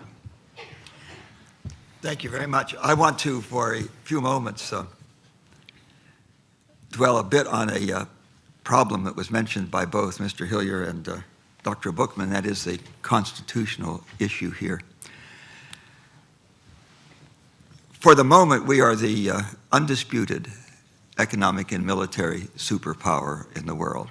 Thank you very much. I want to, for a few moments, dwell a bit on a problem that was mentioned by both Mr. Hillier and Dr. Bookman. That is the constitutional issue here. For the moment, we are the undisputed economic and military superpower in the world.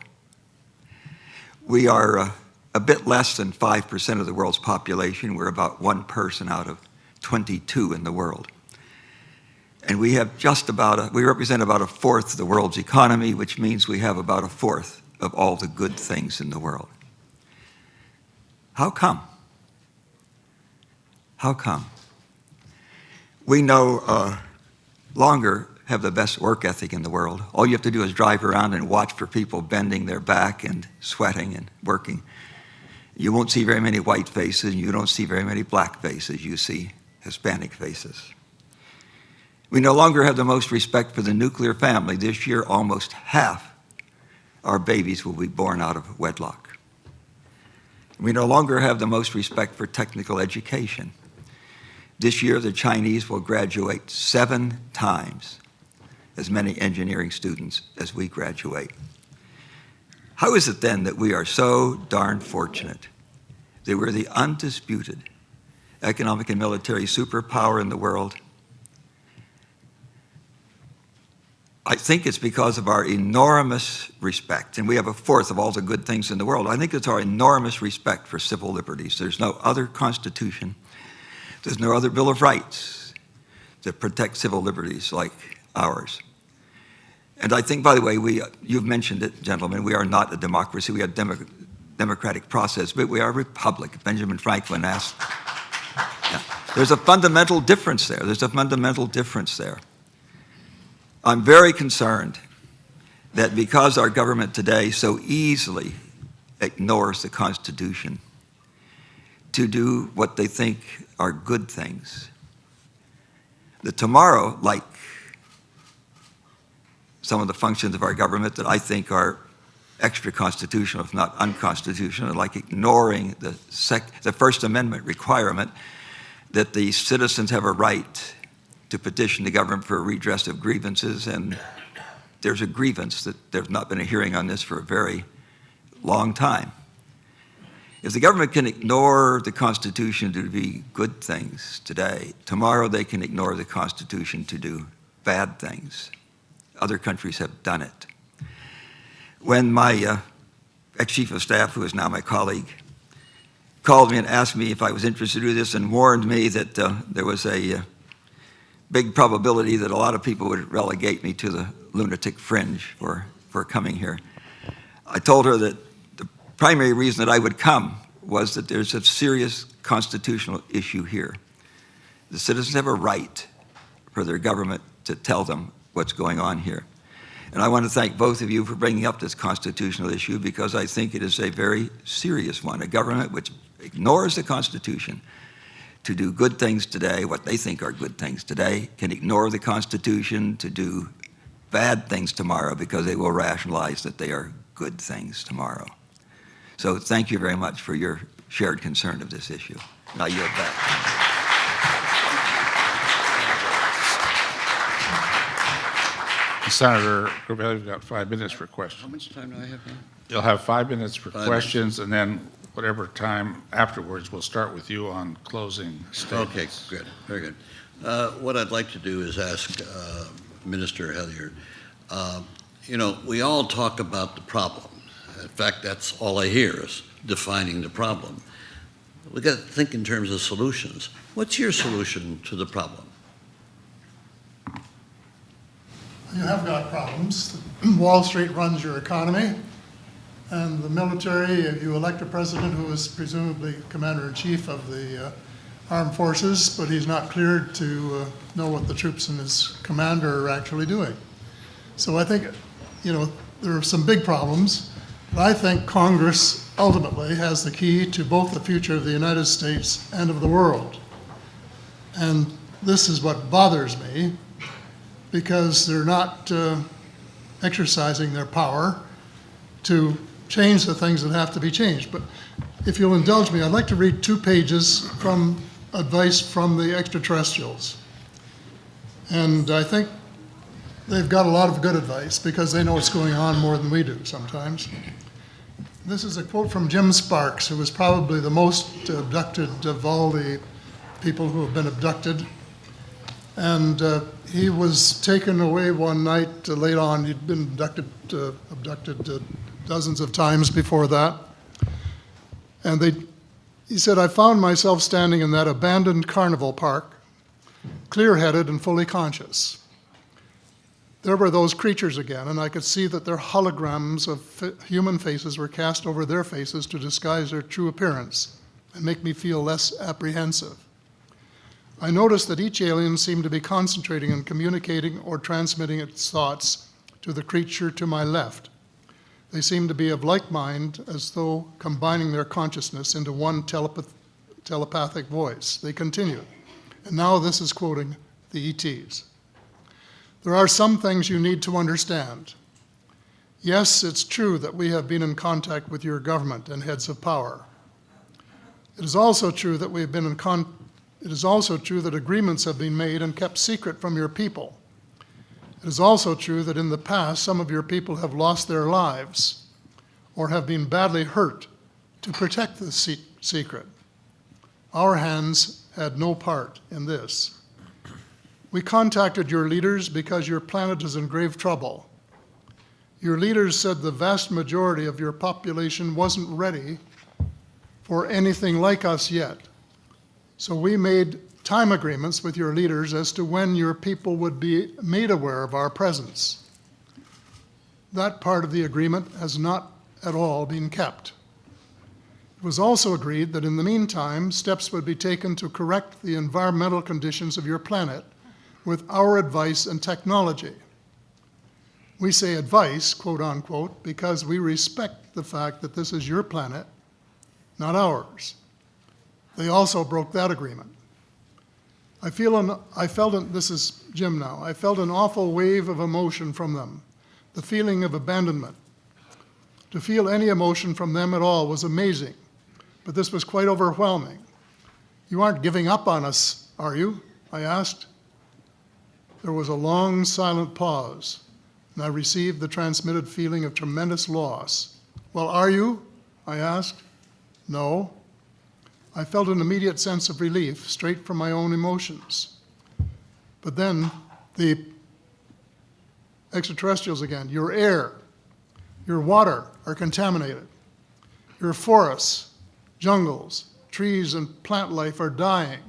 We are a bit less than 5% of the world's population. We're about one person out of 22 in the world. And we have we represent about a fourth of the world's economy, which means we have about a fourth of all the good things in the world. How come? How come? We no longer have the best work ethic in the world. All you have to do is drive around and watch for people bending their back and sweating and working. You won't see very many white faces, and you don't see very many black faces. You see Hispanic faces. We no longer have the most respect for the nuclear family. This year, almost half our babies will be born out of wedlock. We no longer have the most respect for technical education. This year, the Chinese will graduate 7 times as many engineering students as we graduate. How is it then that we are so darn fortunate that we're the undisputed economic and military superpower in the world? I think it's because of our enormous respect, and we have a fourth of all the good things in the world. I think it's our enormous respect for civil liberties. There's no other constitution, there's no other Bill of Rights that protect civil liberties like ours. And I think, by the way, you've mentioned it, gentlemen, we are not a democracy. We have democratic process, but we are a republic. Benjamin Franklin asked. Yeah. There's a fundamental difference there. There's a fundamental difference there. I'm very concerned that because our government today so easily ignores the Constitution to do what they think are good things, that tomorrow, like some of the functions of our government that I think are extra-constitutional, if not unconstitutional, like ignoring the First Amendment requirement that the citizens have a right to petition the government for a redress of grievances, and there's a grievance that there's not been a hearing on this for a very long time. If the government can ignore the Constitution to be good things today, tomorrow they can ignore the Constitution to do bad things. Other countries have done it. When my ex-chief of staff, who is now my colleague, called me and asked me if I was interested to do this and warned me that there was a big probability that a lot of people would relegate me to the lunatic fringe for coming here, I told her that the primary reason that I would come was that there's a serious constitutional issue here. The citizens have a right for their government to tell them what's going on here. And I want to thank both of you for bringing up this constitutional issue, because I think it is a very serious one. A government which ignores the Constitution to do good things today, what they think are good things today, can ignore the Constitution to do bad things tomorrow because they will rationalize that they are good things tomorrow. So thank you very much for your shared concern of this issue. Now yield back. Senator Covelli, you've got 5 minutes for questions. How much time do I have now? You'll have 5 minutes for 5 questions, and then whatever time afterwards, we'll start with you on closing statements. Okay, good, very good. What I'd like to do is ask Minister Hellier, you know, we all talk about the problem. In fact, that's all I hear is defining the problem. We got to think in terms of solutions. What's your solution to the problem? You have got problems. Wall Street runs your economy, and the military, you elect a president who is presumably commander-in-chief of the armed forces, but he's not cleared to know what the troops and his commander are actually doing. So I think, you know, there are some big problems, but I think Congress ultimately has the key to both the future of the United States and of the world. And this is what bothers me, because they're not exercising their power to change the things that have to be changed. But if you'll indulge me, I'd like to read 2 pages from advice from the extraterrestrials. And I think they've got a lot of good advice because they know what's going on more than we do sometimes. This is a quote from Jim Sparks, who was probably the most abducted of all the people who have been abducted. And he was taken away one night late on. He'd been abducted dozens of times before that. And he said, I found myself standing in that abandoned carnival park, clear-headed and fully conscious. There were those creatures again, and I could see that their holograms of human faces were cast over their faces to disguise their true appearance and make me feel less apprehensive. I noticed that each alien seemed to be concentrating on communicating or transmitting its thoughts to the creature to my left. They seemed to be of like mind, as though combining their consciousness into one telepathic voice. They continued. And now this is quoting the ETs. There are some things you need to understand. Yes, it's true that we have been in contact with your government and heads of power. It is also true that we have been It is also true that agreements have been made and kept secret from your people. It is also true that in the past, some of your people have lost their lives or have been badly hurt to protect the secret. Our hands had no part in this. We contacted your leaders because your planet is in grave trouble. Your leaders said the vast majority of your population wasn't ready for anything like us yet. So we made time agreements with your leaders as to when your people would be made aware of our presence. That part of the agreement has not at all been kept. It was also agreed that in the meantime, steps would be taken to correct the environmental conditions of your planet with our advice and technology. We say advice, quote unquote, because we respect the fact that this is your planet, not ours. They also broke that agreement. This is Jim now, I felt an awful wave of emotion from them, the feeling of abandonment. To feel any emotion from them at all was amazing, but this was quite overwhelming. You aren't giving up on us, are you? I asked. There was a long, silent pause, and I received the transmitted feeling of tremendous loss. Well, are you? I asked. No. I felt an immediate sense of relief straight from my own emotions. But then the extraterrestrials again, your air, your water are contaminated. Your forests, jungles, trees, and plant life are dying.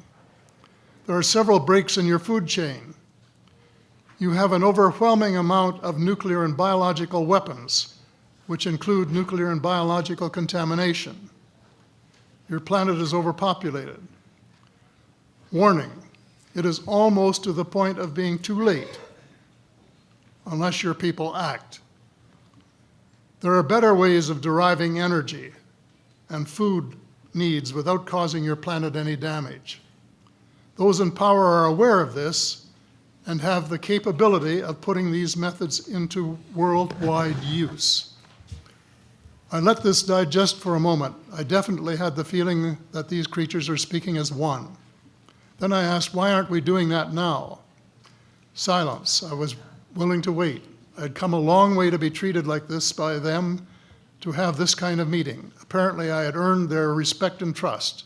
There are several breaks in your food chain. You have an overwhelming amount of nuclear and biological weapons, which include nuclear and biological contamination. Your planet is overpopulated. Warning, it is almost to the point of being too late, unless your people act. There are better ways of deriving energy and food needs without causing your planet any damage. Those in power are aware of this and have the capability of putting these methods into worldwide use. I let this digest for a moment. I definitely had the feeling that these creatures are speaking as one. Then I asked, why aren't we doing that now? Silence. I was willing to wait. I'd come a long way to be treated like this by them, to have this kind of meeting. Apparently, I had earned their respect and trust.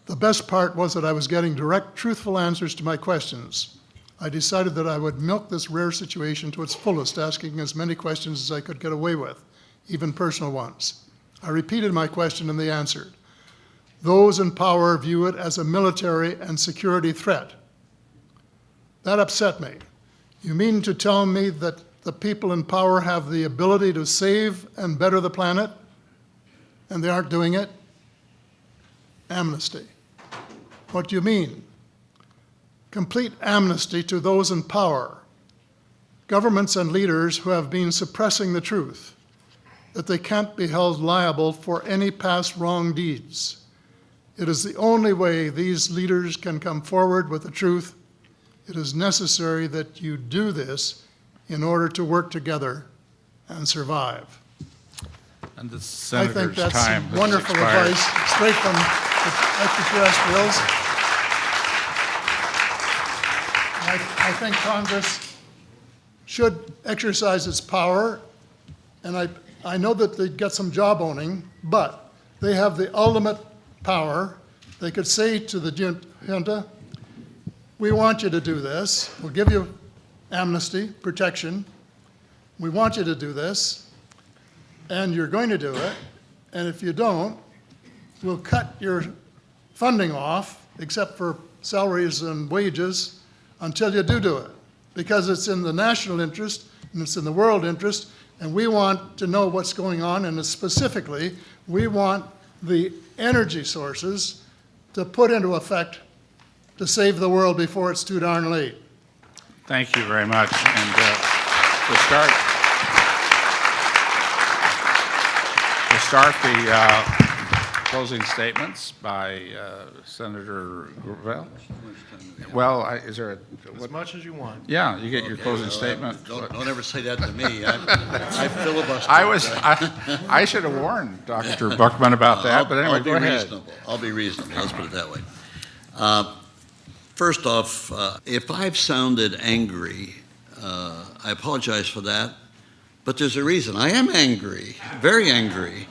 The best part was that I was getting direct, truthful answers to my questions. I decided that I would milk this rare situation to its fullest, asking as many questions as I could get away with, even personal ones. I repeated my question and they answered. Those in power view it as a military and security threat. That upset me. You mean to tell me that the people in power have the ability to save and better the planet, and they aren't doing it? Amnesty. What do you mean? Complete amnesty to those in power, governments and leaders who have been suppressing the truth, that they can't be held liable for any past wrong deeds. It is the only way these leaders can come forward with the truth. It is necessary that you do this in order to work together and survive. And the I senator's think that's time has wonderful expired. advice, straight from the extraterrestrials. I think Congress should exercise its power, and I know that they get some job owning, but they have the ultimate power. They could say to the junta, we want you to do this. We'll give you amnesty, protection. We want you to do this, and you're going to do it. And if you don't, we'll cut your funding off, except for salaries and wages, until you do it. Because it's in the national interest, and it's in the world interest, and we want to know what's going on, and specifically, we want the energy sources to put into effect to save the world before it's too darn late. Thank you very much. And to start the closing statements by Senator Gravel. Well, is there As much as you want. yeah, you get your closing statement. Don't ever say that to me. I filibuster. I should have warned Dr. Buckman about that, but anyway, go ahead. I'll be reasonable. Let's put it that way. First off, if I've sounded angry, I apologize for that. But there's a reason. I am angry, very angry.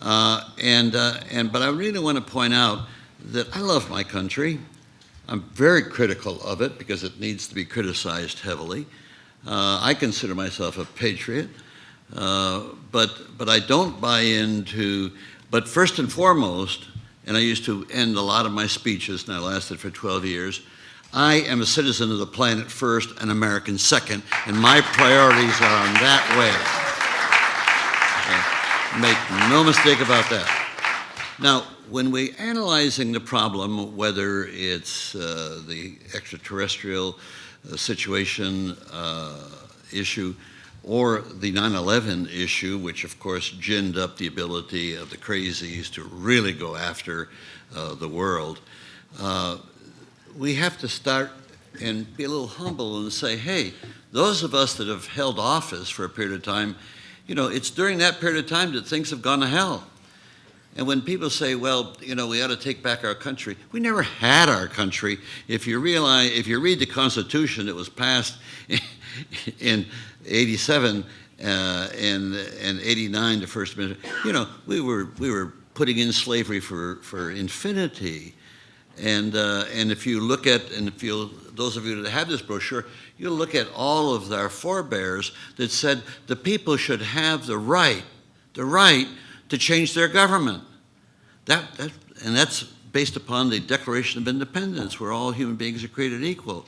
But I really want to point out that I love my country. I'm very critical of it because it needs to be criticized heavily. I consider myself a patriot, but I don't buy into, but first and foremost, and I used to end a lot of my speeches, and I lasted for 12 years, I am a citizen of the planet first and American second, and my priorities are on that way. Okay. Make no mistake about that. Now, when we're analyzing the problem, whether it's the extraterrestrial situation issue or the 9/11 issue, which of course ginned up the ability of the crazies to really go after the world, we have to start and be a little humble and say, hey, those of us that have held office for a period of time, you know, it's during that period of time that things have gone to hell. And when people say, well, you know, we ought to take back our country, we never had our country. If you read the Constitution that was passed in 87, and 89, the first administration. You know, we were putting in slavery for infinity. And if you look at, and if you, those of you that have this brochure, you look at all of our forebears that said the people should have the right to change their government. And that's based upon the Declaration of Independence, where all human beings are created equal.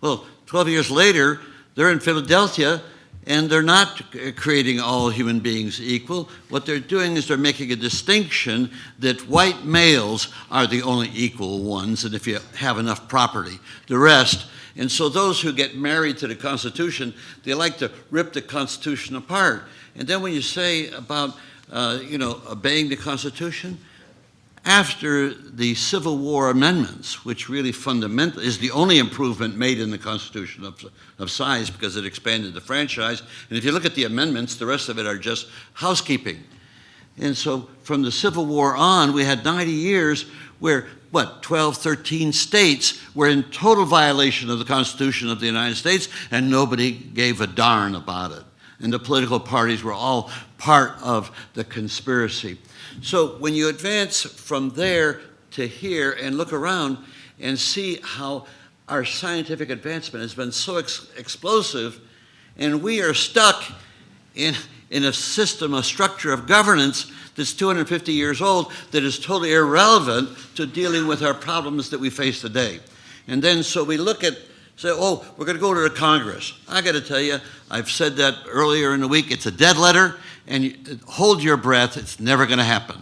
Well, 12 years later, they're in Philadelphia, and they're not creating all human beings equal. What they're doing is they're making a distinction that white males are the only equal ones, and if you have enough property, the rest. And so those who get married to the Constitution, they like to rip the Constitution apart. And then when you say about, obeying the Constitution, after the Civil War amendments, which really fundamental is the only improvement made in the Constitution of size because it expanded the franchise. And if you look at the amendments, the rest of it are just housekeeping. And so from the Civil War on, we had 90 years where, 12, 13 states were in total violation of the Constitution of the United States, and nobody gave a darn about it. And the political parties were all part of the conspiracy. So when you advance from there to here and look around and see how our scientific advancement has been so explosive, and we are stuck in a system, a structure of governance that's 250 years old that is totally irrelevant to dealing with our problems that we face today. And then so we look at, say, oh, we're going to go to the Congress. I got to tell you, I've said that earlier in the week, it's a dead letter, and hold your breath, it's never going to happen.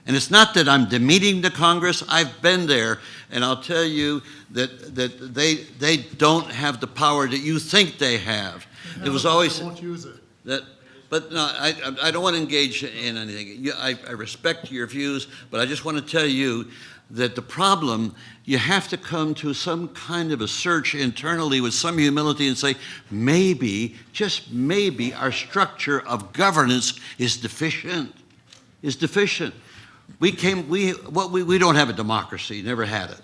And it's not that I'm demeaning the Congress, I've been there, and I'll tell you that they don't have the power that you think they have. It was always They won't use it. that. But no, I don't want to engage in anything. I respect your views, but I just want to tell you that the problem, you have to come to some kind of a search internally with some humility and say, maybe, just maybe, our structure of governance is deficient. We don't have a democracy, never had it.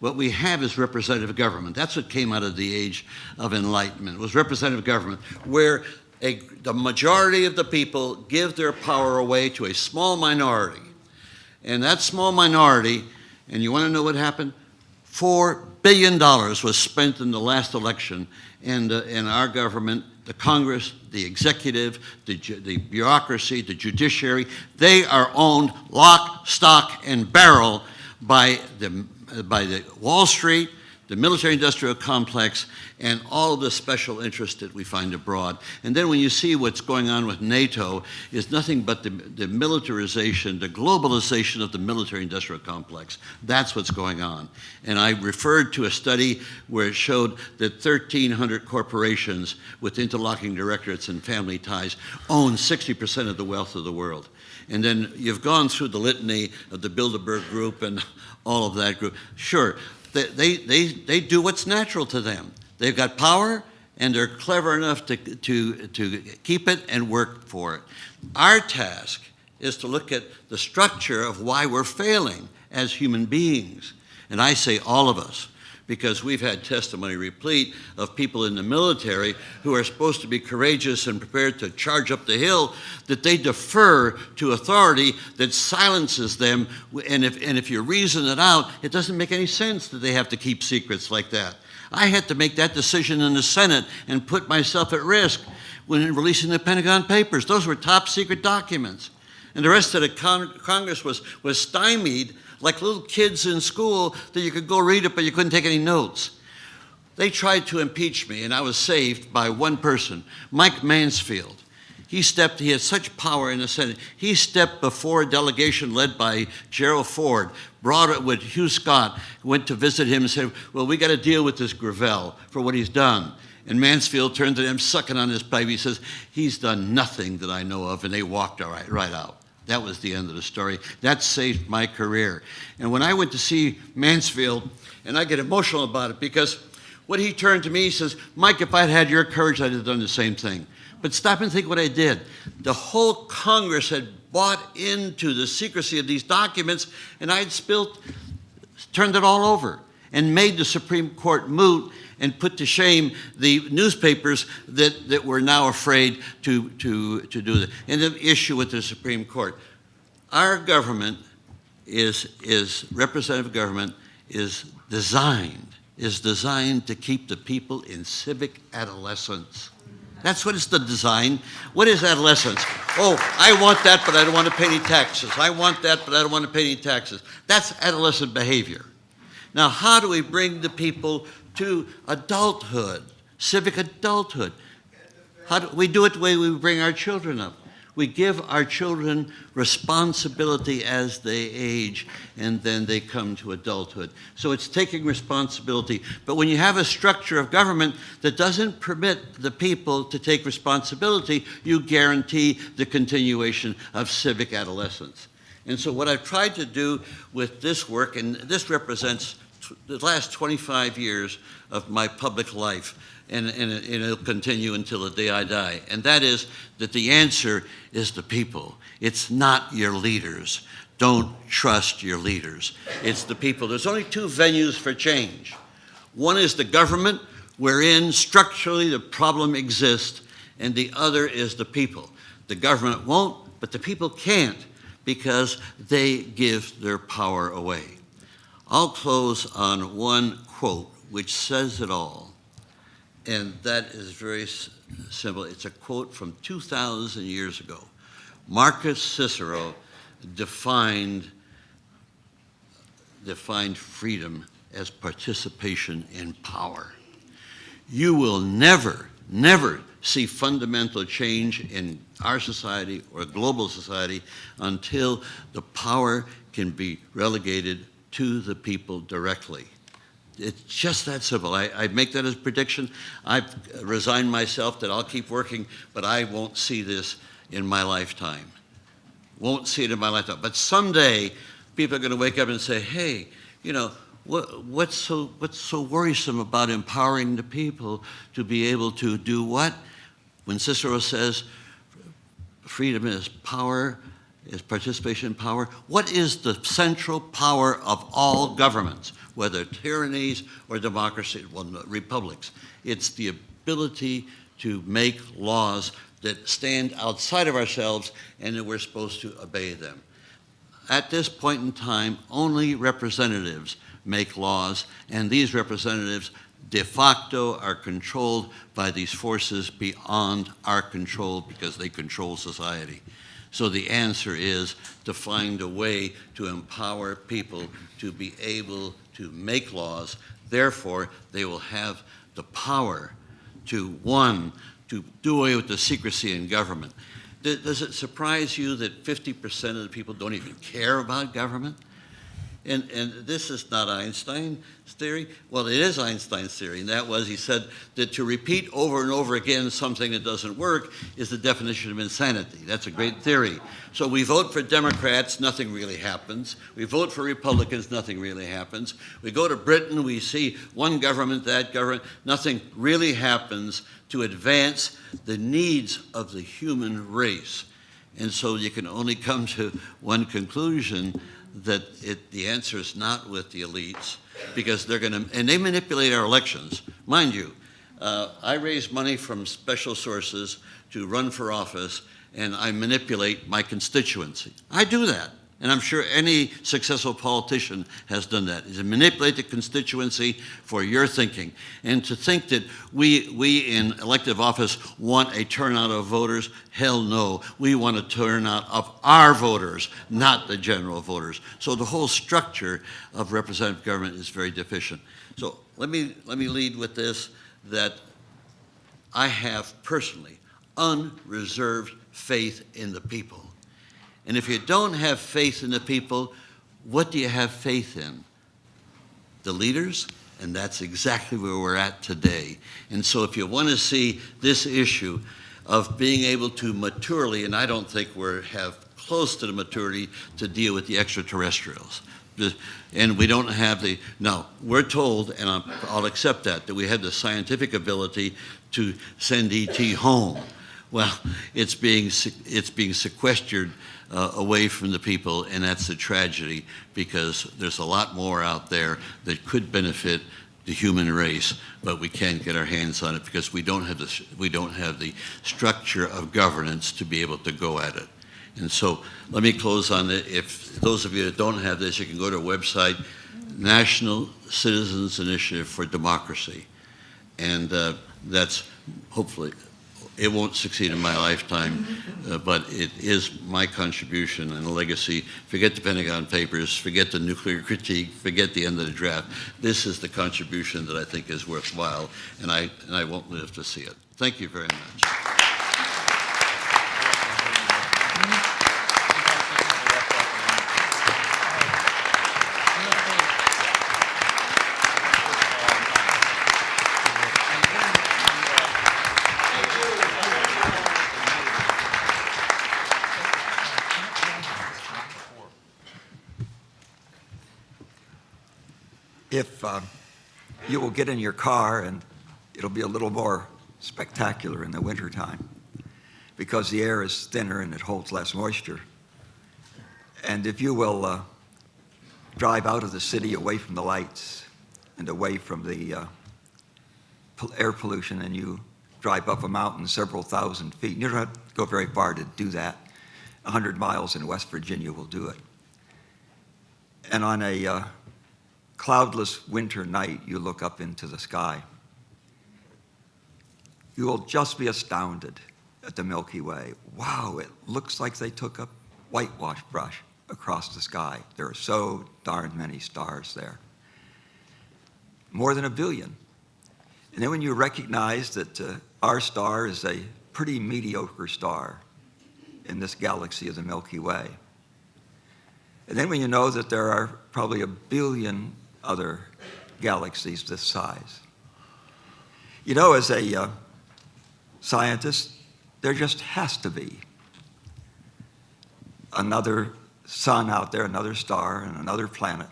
What we have is representative government. That's what came out of the age of enlightenment, was representative government, where the majority of the people give their power away to a small minority. And that small minority, and you want to know what happened? $4 billion was spent in the last election, and our government, the Congress, the executive, the bureaucracy, the judiciary, they are owned lock, stock, and barrel by the Wall Street, the military-industrial complex, and all the special interests that we find abroad. And then when you see what's going on with NATO, is nothing but the militarization, the globalization of the military-industrial complex. That's what's going on. And I referred to a study where it showed that 1,300 corporations with interlocking directorates and family ties own 60% of the wealth of the world. And then you've gone through the litany of the Bilderberg Group and all of that group. Sure, they do what's natural to them. They've got power, and they're clever enough to keep it and work for it. Our task is to look at the structure of why we're failing as human beings. And I say all of us, because we've had testimony replete of people in the military who are supposed to be courageous and prepared to charge up the hill, that they defer to authority that silences them. And if you reason it out, it doesn't make any sense that they have to keep secrets like that. I had to make that decision in the Senate and put myself at risk when releasing the Pentagon Papers. Those were top secret documents. And the rest of the Congress was stymied like little kids in school that you could go read it, but you couldn't take any notes. They tried to impeach me, and I was saved by one person, Mike Mansfield. He had such power in the Senate. He stepped before a delegation led by Gerald Ford, brought it with Hugh Scott, went to visit him and said, well, we got to deal with this Gravel for what he's done. And Mansfield turned to them, sucking on his pipe. He says, he's done nothing that I know of, and they walked right out. That was the end of the story. That saved my career. And when I went to see Mansfield, and I get emotional about it, because what he turned to me, he says, Mike, if I'd had your courage, I'd have done the same thing. But stop and think what I did. The whole Congress had bought into the secrecy of these documents, and I'd turned it all over, and made the Supreme Court moot, and put to shame the newspapers that were now afraid to do that. And the issue with the Supreme Court. Our government representative government is designed to keep the people in civic adolescence. That's what it's the design. What is adolescence? Oh, I want that, but I don't want to pay any taxes. I want that, but I don't want to pay any taxes. That's adolescent behavior. Now, how do we bring the people to adulthood, civic adulthood? How do we do it the way we bring our children up? We give our children responsibility as they age, and then they come to adulthood. So it's taking responsibility. But when you have a structure of government that doesn't permit the people to take responsibility, you guarantee the continuation of civic adolescence. And so what I've tried to do with this work, and this represents the last 25 years of my public life, and it'll continue until the day I die. And that is that the answer is the people. It's not your leaders. Don't trust your leaders. It's the people. There's only two venues for change. One is the government, wherein structurally the problem exists, and the other is the people. The government won't, but the people can't, because they give their power away. I'll close on one quote which says it all. And that is very simple. It's a quote from 2,000 years ago. Marcus Cicero defined freedom as participation in power. You will never see fundamental change in our society or global society until the power can be relegated to the people directly. It's just that simple. I make that as a prediction. I've resigned myself that I'll keep working, but I won't see this in my lifetime. Won't see it in my lifetime. But someday, people are going to wake up and say, hey, you know, what's so worrisome about empowering the people to be able to do what? When Cicero says freedom is power, is participation in power, what is the central power of all governments? Whether tyrannies or democracy, well, republics. It's the ability to make laws that stand outside of ourselves and that we're supposed to obey them. At this point in time, only representatives make laws, and these representatives de facto are controlled by these forces beyond our control because they control society. So the answer is to find a way to empower people to be able to make laws. Therefore, they will have the power to, one, to do away with the secrecy in government. Does it surprise you that 50% of the people don't even care about government? And this is not Einstein's theory. Well, it is Einstein's theory, and that was, he said that to repeat over and over again something that doesn't work is the definition of insanity. That's a great theory. So we vote for Democrats, nothing really happens. We vote for Republicans, nothing really happens. We go to Britain, we see one government, that government, nothing really happens to advance the needs of the human race. And so you can only come to one conclusion, that the answer is not with the elites, because they're going to, and they manipulate our elections. Mind you, I raise money from special sources to run for office, and I manipulate my constituency. I do that, and I'm sure any successful politician has done that, is to manipulate the constituency for your thinking. And to think that we in elective office want a turnout of voters, hell no. We want a turnout of our voters, not the general voters. So the whole structure of representative government is very deficient. So let me lead with this, that I have personally unreserved faith in the people. And if you don't have faith in the people, what do you have faith in? The leaders? And that's exactly where we're at today. And so if you want to see this issue of being able to maturely, and I don't think we have close to the maturity to deal with the extraterrestrials. And we don't have the, no, we're told, and I'll accept that we have the scientific ability to send ET home. Well, it's being sequestered away from the people, and that's a tragedy, because there's a lot more out there that could benefit the human race, but we can't get our hands on it because we don't have the structure of governance to be able to go at it. And so let me close on it. If those of you that don't have this, you can go to our website, National Citizens Initiative for Democracy. And that's hopefully, it won't succeed in my lifetime, but it is my contribution and a legacy. Forget the Pentagon Papers, forget the nuclear critique, forget the end of the draft. This is the contribution that I think is worthwhile, and I won't live to see it. Thank you very much. If you will get in your car, and it'll be a little more spectacular in the wintertime because the air is thinner and it holds less moisture. And if you will drive out of the city away from the lights and away from the air pollution, and you drive up a mountain several thousand feet, you don't have to go very far to do that. 100 miles in West Virginia will do it. And on a cloudless winter night, you look up into the sky. You will just be astounded at the Milky Way. Wow, it looks like they took a whitewash brush across the sky. There are so darn many stars there. More than 1 billion. And then when you recognize that our star is a pretty mediocre star in this galaxy of the Milky Way. And then when you know that there are probably 1 billion other galaxies this size. You know, as a scientist, there just has to be another sun out there, another star, and another planet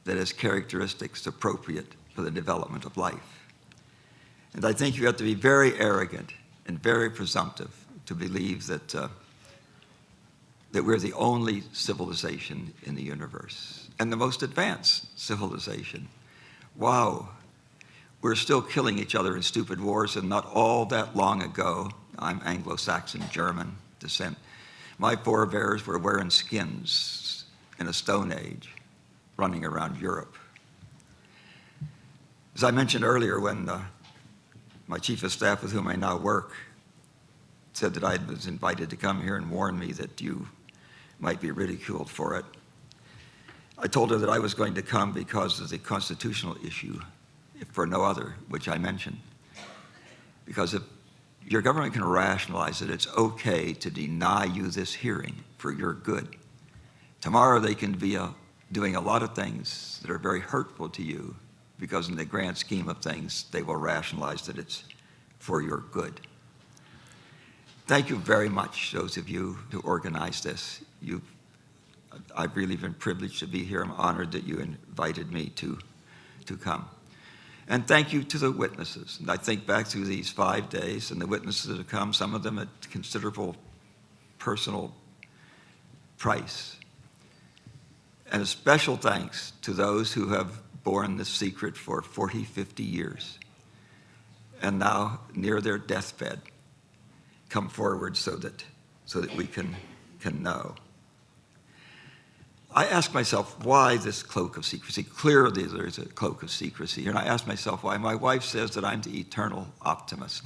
that has characteristics appropriate for the development of life. And I think you have to be very arrogant and very presumptive to believe that that we're the only civilization in the universe and the most advanced civilization. Wow, we're still killing each other in stupid wars, and not all that long ago, I'm Anglo-Saxon German descent, my forebears were wearing skins in a Stone Age, running around Europe. As I mentioned earlier, when my chief of staff with whom I now work said that I was invited to come here and warn me that you might be ridiculed for it, I told her that I was going to come because of the constitutional issue, if for no other, which I mentioned. Because if your government can rationalize that it's okay to deny you this hearing for your good, tomorrow they can be doing a lot of things that are very hurtful to you, because in the grand scheme of things, they will rationalize that it's for your good. Thank you very much, those of you who organized this. I've really been privileged to be here. I'm honored that you invited me to come. And thank you to the witnesses. And I think back through these 5 days, and the witnesses that have come, some of them at considerable personal price. And a special thanks to those who have borne this secret for 40, 50 years, and now near their deathbed, come forward so that we can know. I ask myself, why this cloak of secrecy? Clearly there's a cloak of secrecy. And I ask myself why. My wife says that I'm the eternal optimist.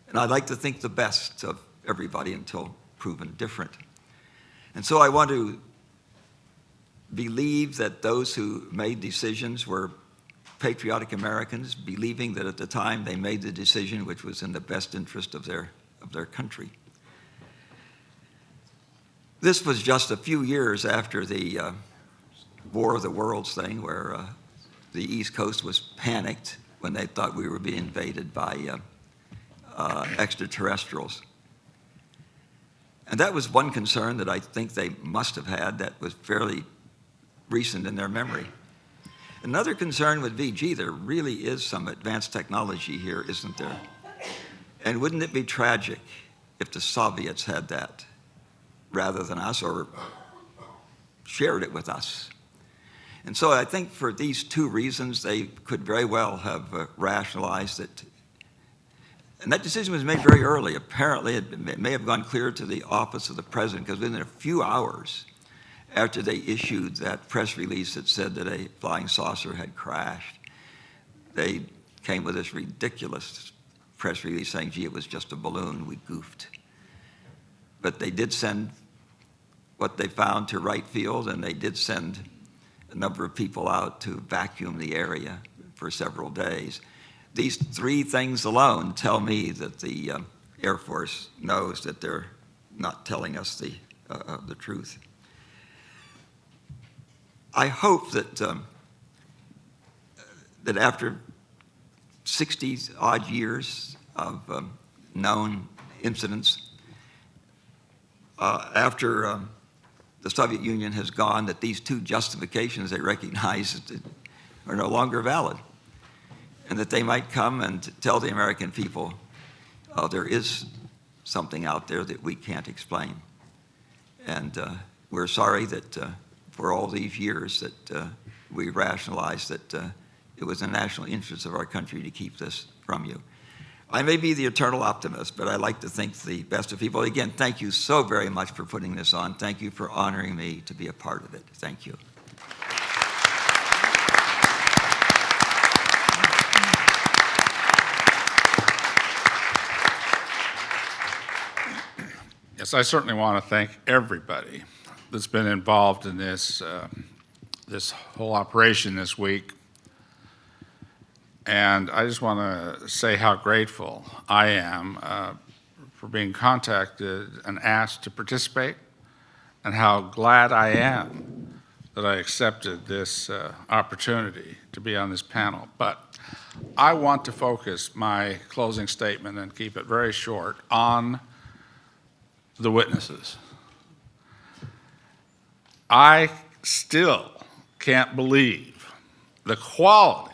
And I like to think the best of everybody until proven different. And so I want to believe that those who made decisions were patriotic Americans, believing that at the time they made the decision which was in the best interest of their country. This was just a few years after the War of the Worlds thing, where the East Coast was panicked when they thought we were being invaded by extraterrestrials. And that was one concern that I think they must have had that was fairly recent in their memory. Another concern would be, gee, there really is some advanced technology here, isn't there? And wouldn't it be tragic if the Soviets had that rather than us, or shared it with us? And so I think for these two reasons, they could very well have rationalized it. And that decision was made very early. Apparently, it may have gone clear to the office of the president, because within a few hours after they issued that press release that said that a flying saucer had crashed, they came with this ridiculous press release saying, gee, it was just a balloon, we goofed. But they did send what they found to Wright Field, and they did send a number of people out to vacuum the area for several days. These three things alone tell me that the Air Force knows that they're not telling us the truth. I hope that that after 60-odd years of known incidents, after the Soviet Union has gone, that these two justifications they recognize are no longer valid, and that they might come and tell the American people, oh, there is something out there that we can't explain. And we're sorry that for all these years that we rationalized that it was in the national interest of our country to keep this from you. I may be the eternal optimist, but I like to think the best of people. Again, thank you so very much for putting this on. Thank you for honoring me to be a part of it. Thank you. Yes, I certainly want to thank everybody that's been involved in this, this whole operation this week. And I just want to say how grateful I am for being contacted and asked to participate, and how glad I am that I accepted this opportunity to be on this panel. But I want to focus my closing statement, and keep it very short, on the witnesses. I still can't believe the quality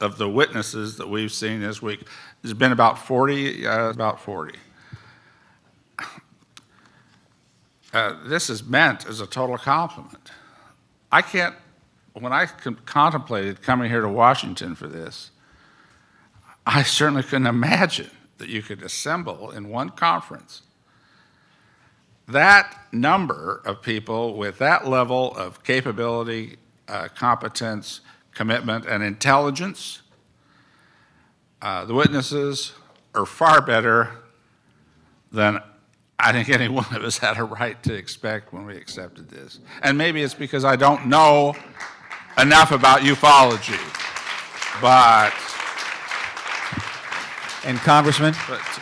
of the witnesses that we've seen this week. There's been about 40. This is meant as a total compliment. I can't, when I contemplated coming here to Washington for this, I certainly couldn't imagine that you could assemble in one conference that number of people with that level of capability, competence, commitment, and intelligence. The witnesses are far better than I think any one of us had a right to expect when we accepted this. And maybe it's because I don't know enough about ufology, but... And Congressman,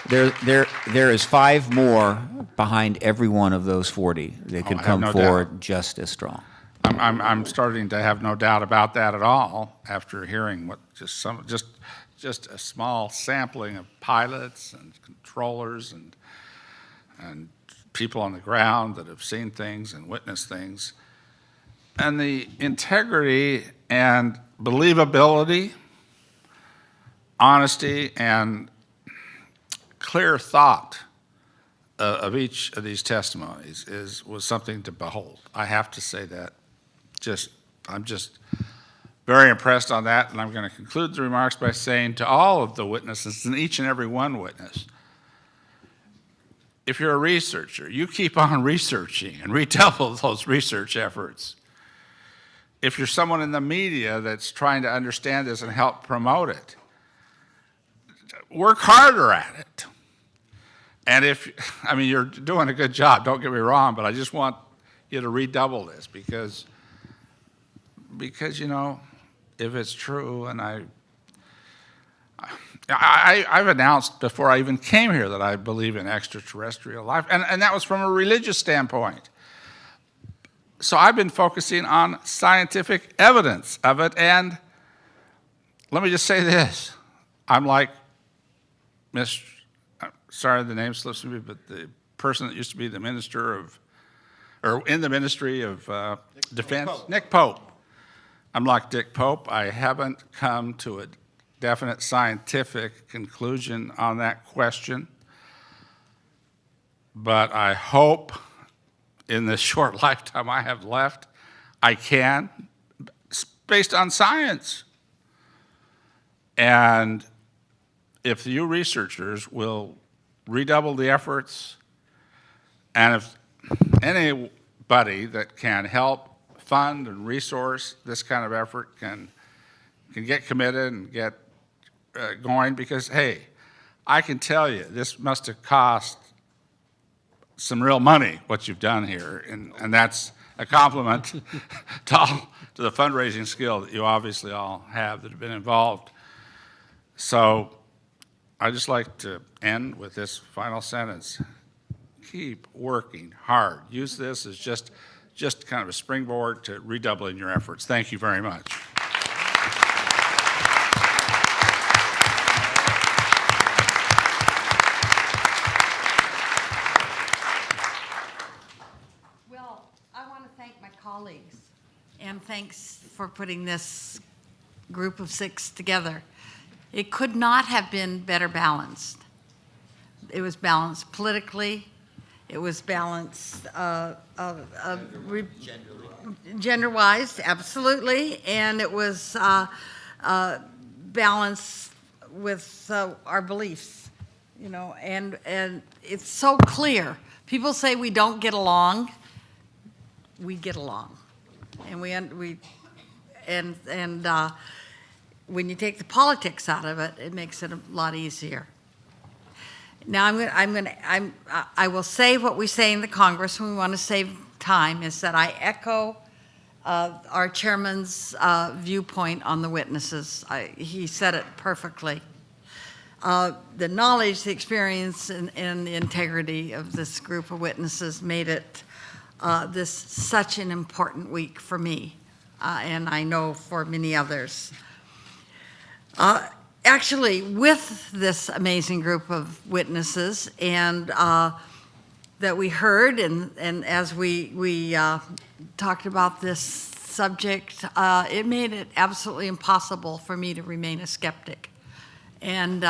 there is 5 more behind every one of those 40 that could come no forward doubt. just as strong. I'm starting to have no doubt about that at all after hearing what just a small sampling of pilots and controllers and people on the ground that have seen things and witnessed things, and the integrity and believability, honesty, and clear thought of each of these testimonies was something to behold. I have to say that. I'm just very impressed on that, and I'm going to conclude the remarks by saying to all of the witnesses, and each and every one witness, if you're a researcher, you keep on researching and redouble those research efforts. If you're someone in the media that's trying to understand this and help promote it, work harder at it. And you're doing a good job, don't get me wrong, but I just want you to redouble this because if it's true, and I've announced before I even came here that I believe in extraterrestrial life, and that was from a religious standpoint. So I've been focusing on scientific evidence of it, and let me just say this. I'm like sorry the name slips me, but the person that used to be the minister in the Ministry of Defense, Nick Pope. I'm like Dick Pope. I haven't come to a definite scientific conclusion on that question, but I hope in the short lifetime I have left, I can based on science. And if you researchers will redouble the efforts, and if anybody that can help fund and resource this kind of effort can get committed and get going, because, hey, I can tell you, this must have cost some real money, what you've done here, and that's a compliment to the fundraising skill that you obviously all have that have been involved. So I'd just like to end with this final sentence. Keep working hard. Use this as just kind of a springboard to redoubling your efforts. Thank you very much. Well, I want to thank my colleagues, and thanks for putting this group of 6 together. It could not have been better balanced. It was balanced politically. It was balanced gender-wise, absolutely, and it was balanced with our beliefs, you know, and it's so clear. People say we don't get along. We get along, and when you take the politics out of it, it makes it a lot easier. Now I will say what we say in the Congress when we want to save time, is that I echo our chairman's viewpoint on the witnesses. He said it perfectly. The knowledge, the experience, and the integrity of this group of witnesses made it this such an important week for me, and I know for many others. Actually, with this amazing group of witnesses and that we heard, and as we talked about this subject, it made it absolutely impossible for me to remain a skeptic. And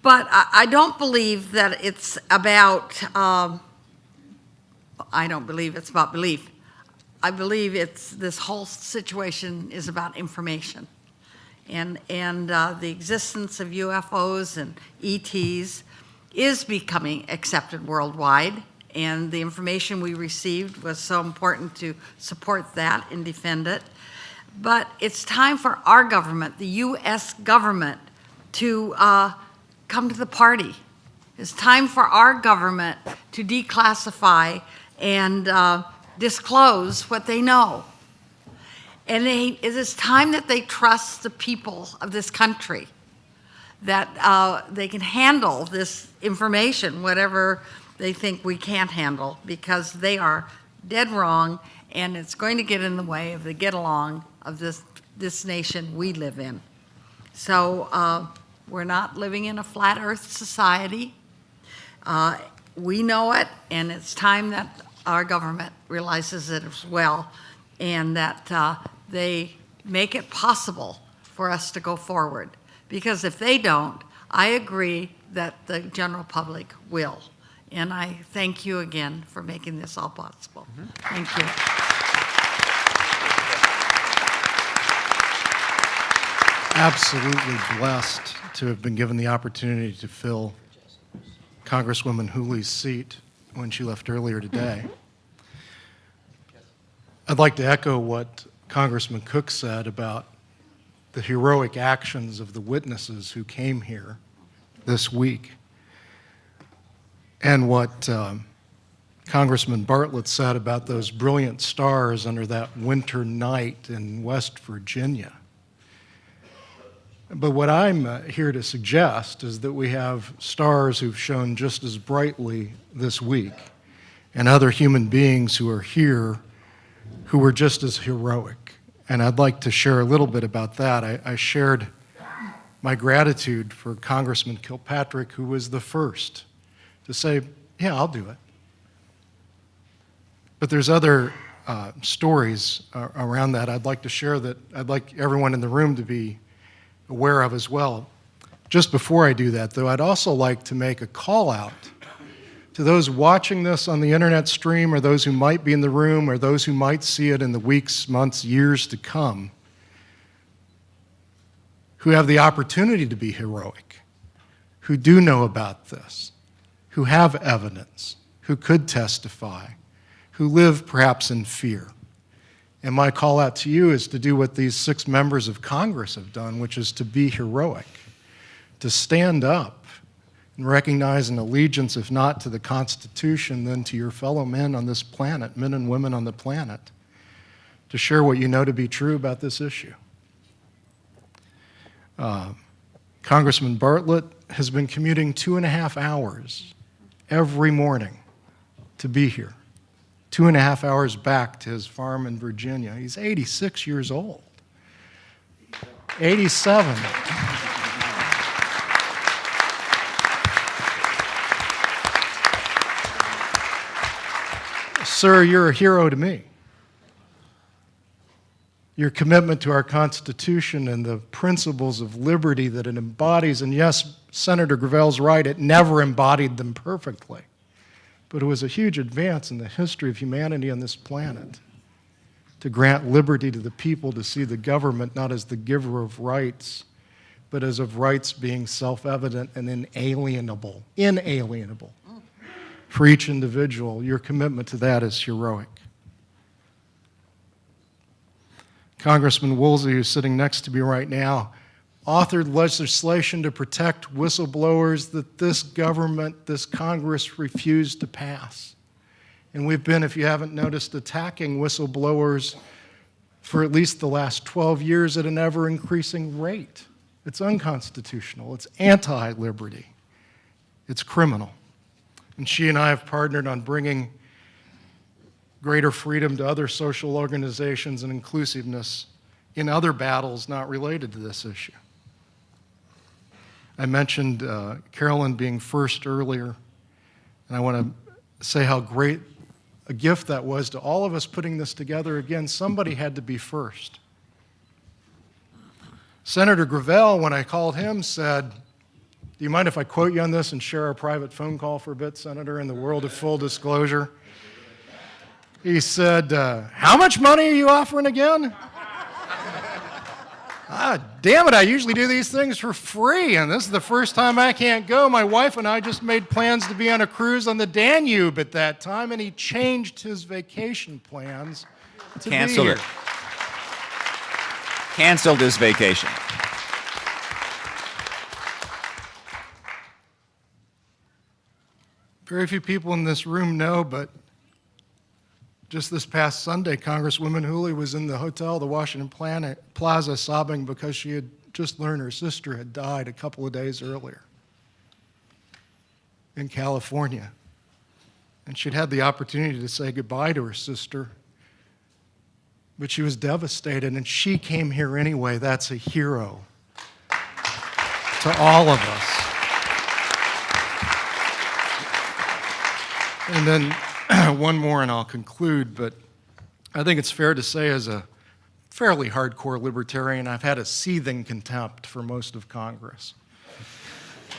but I don't believe that it's about, I don't believe it's about belief. I believe this whole situation is about information. And the existence of UFOs and ETs is becoming accepted worldwide. And the information we received was so important to support that and defend it. But it's time for our government, the U.S. government, to come to the party. It's time for our government to declassify and disclose what they know. And it is time that they trust the people of this country, that they can handle this information, whatever they think we can't handle, because they are dead wrong, and it's going to get in the way of the get along of this nation we live in. So we're not living in a flat earth society. We know it, and it's time that our government realizes it as well, and that they make it possible for us to go forward. Because if they don't, I agree that the general public will. And I thank you again for making this all possible. Thank you. Absolutely blessed to have been given the opportunity to fill Congresswoman Hooley's seat when she left earlier today. I'd like to echo what Congressman Cook said about the heroic actions of the witnesses who came here this week, and what Congressman Bartlett said about those brilliant stars under that winter night in West Virginia. But what I'm here to suggest is that we have stars who've shone just as brightly this week, and other human beings who are here who were just as heroic. And I'd like to share a little bit about that. I shared my gratitude for Congressman Kilpatrick, who was the first to say, yeah, I'll do it. But there's other stories around that I'd like to share that I'd like everyone in the room to be aware of as well. Just before I do that, though, I'd also like to make a call out to those watching this on the internet stream, or those who might be in the room, or those who might see it in the weeks, months, years to come, who have the opportunity to be heroic, who do know about this, who have evidence, who could testify, who live perhaps in fear. And my call out to you is to do what these 6 members of Congress have done, which is to be heroic, to stand up and recognize an allegiance, if not to the Constitution, then to your fellow men on this planet, men and women on the planet, to share what you know to be true about this issue. Congressman Bartlett has been commuting 2.5 hours every morning to be here. 2.5 hours back to his farm in Virginia. He's 86 years old. 87. Sir, you're a hero to me. Your commitment to our Constitution and the principles of liberty that it embodies, and yes, Senator Gravel's right, it never embodied them perfectly, but it was a huge advance in the history of humanity on this planet to grant liberty to the people to see the government not as the giver of rights, but as of rights being self-evident and inalienable for each individual. Your commitment to that is heroic. Congressman Woolsey, who's sitting next to me right now, authored legislation to protect whistleblowers that this government, this Congress refused to pass. And we've been, if you haven't noticed, attacking whistleblowers for at least the last 12 years at an ever-increasing rate. It's unconstitutional. It's anti-liberty. It's criminal. And she and I have partnered on bringing greater freedom to other social organizations and inclusiveness in other battles not related to this issue. I mentioned Carolyn being first earlier, and I want to say how great a gift that was to all of us putting this together. Again, somebody had to be first. Senator Gravel, when I called him, said, "Do you mind if I quote you on this and share our private phone call for a bit, Senator, in the world of full disclosure?" He said, "How much money are you offering again?" Damn it, I usually do these things for free, and this is the first time I can't go. My wife and I just made plans to be on a cruise on the Danube at that time, and he changed his vacation plans to Canceled be it. here. Canceled his vacation. Very few people in this room know, but just this past Sunday, Congresswoman Hooley was in the hotel, the Washington Plaza, sobbing because she had just learned her sister had died a couple of days earlier in California. And she'd had the opportunity to say goodbye to her sister, but she was devastated, and she came here anyway. That's a hero to all of us. And then one more and I'll conclude, but I think it's fair to say as a fairly hardcore libertarian, I've had a seething contempt for most of Congress,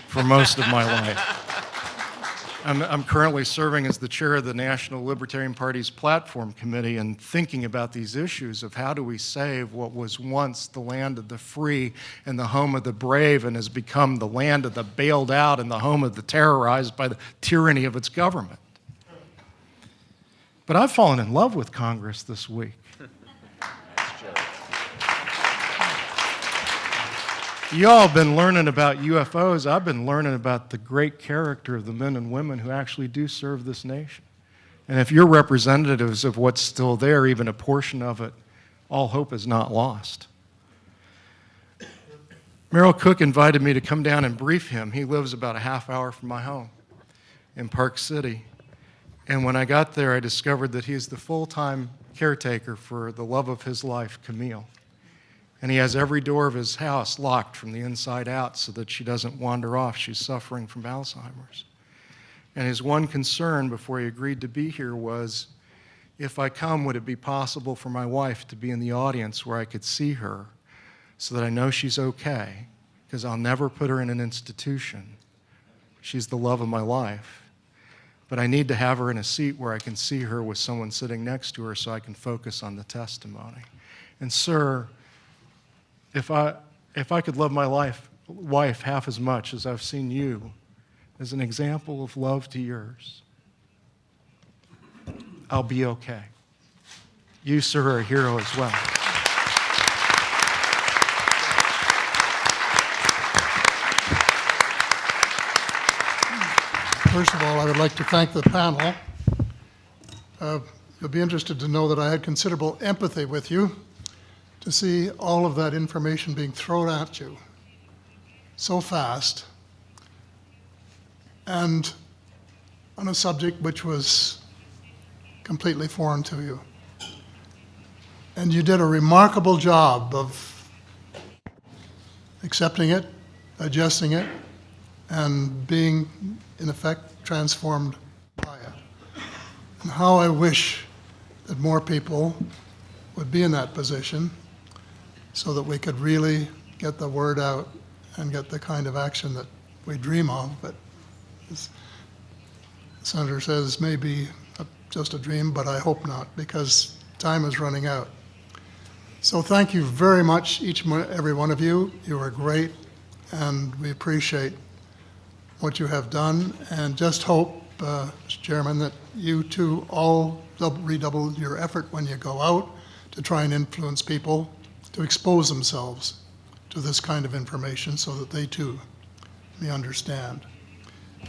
for most of my life. I'm currently serving as the chair of the National Libertarian Party's Platform Committee and thinking about these issues of how do we save what was once the land of the free and the home of the brave and has become the land of the bailed out and the home of the terrorized by the tyranny of its government. But I've fallen in love with Congress this week. Y'all have been learning about UFOs. I've been learning about the great character of the men and women who actually do serve this nation. And if you're representatives of what's still there, even a portion of it, all hope is not lost. Merrill Cook invited me to come down and brief him. He lives about a half hour from my home in Park City. And when I got there, I discovered that he's the full-time caretaker for the love of his life, Camille. And he has every door of his house locked from the inside out so that she doesn't wander off. She's suffering from Alzheimer's. And his one concern before he agreed to be here was, if I come, would it be possible for my wife to be in the audience where I could see her so that I know she's okay? because I'll never put her in an institution. She's the love of my life. But I need to have her in a seat where I can see her with someone sitting next to her so I can focus on the testimony. And sir, if I could love my wife half as much as I've seen you as an example of love to yours, I'll be okay. You, sir, are a hero as well. First of all, I would like to thank the panel. You'll be interested to know that I had considerable empathy with you to see all of that information being thrown at you so fast and on a subject which was completely foreign to you. And you did a remarkable job of accepting it, digesting it, and being, in effect, transformed by it. And how I wish that more people would be in that position so that we could really get the word out and get the kind of action that we dream of. But as the Senator says, maybe just a dream, but I hope not, because time is running out. So thank you very much, each and every one of you. You were great, and we appreciate what you have done, and just hope, Mr. Chairman, that you too all redouble your effort when you go out to try and influence people to expose themselves to this kind of information so that they too may understand.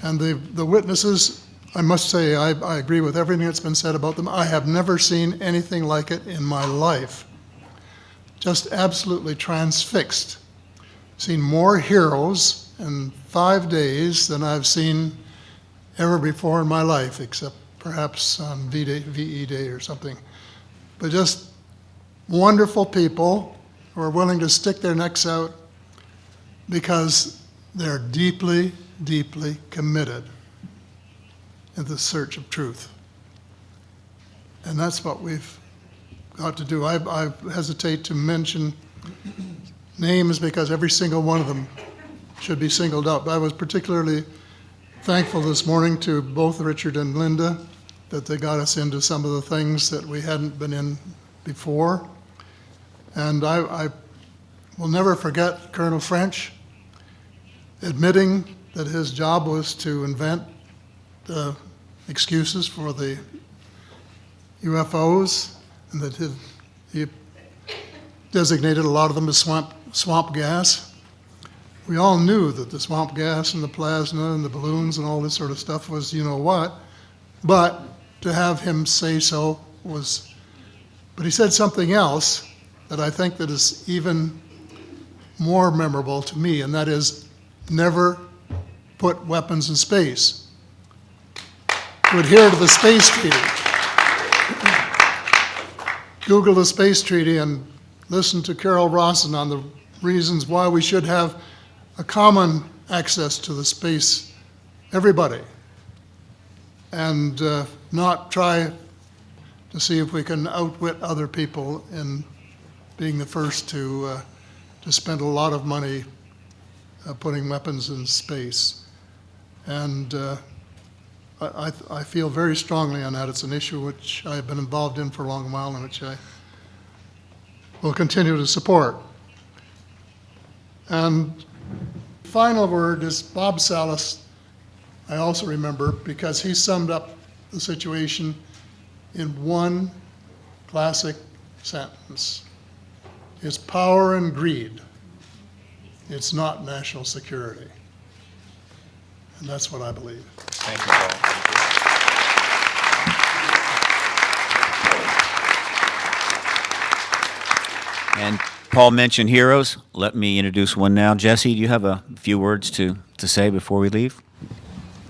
And the witnesses, I must say, I agree with everything that's been said about them. I have never seen anything like it in my life. Just absolutely transfixed. Seen more heroes in 5 days than I've seen ever before in my life, except perhaps on VE Day or something. But just wonderful people who are willing to stick their necks out because they're deeply, deeply committed in the search of truth. And that's what we've got to do. I hesitate to mention names because every single one of them should be singled out. But I was particularly thankful this morning to both Richard and Linda that they got us into some of the things that we hadn't been in before. And I will never forget Colonel French admitting that his job was to invent the excuses for the UFOs, and that he designated a lot of them as swamp gas. We all knew that the swamp gas and the plasma and the balloons and all this sort of stuff was you know what, but to have him say so was, but he said something else that I think that is even more memorable to me, and that is never put weapons in space. To adhere to the space treaty. Google the space treaty and listen to Carol Rawson on the reasons why we should have a common access to the space, everybody, and not try to see if we can outwit other people in being the first to spend a lot of money putting weapons in space. And I feel very strongly on that. It's an issue which I have been involved in for a long while and which I will continue to support. And final word is Bob Salas, I also remember, because he summed up the situation in one classic sentence. It's power and greed. It's not national security. And that's what I believe. Thank you, Paul. And Paul mentioned heroes. Let me introduce one now. Jesse, do you have a few words to say before we leave?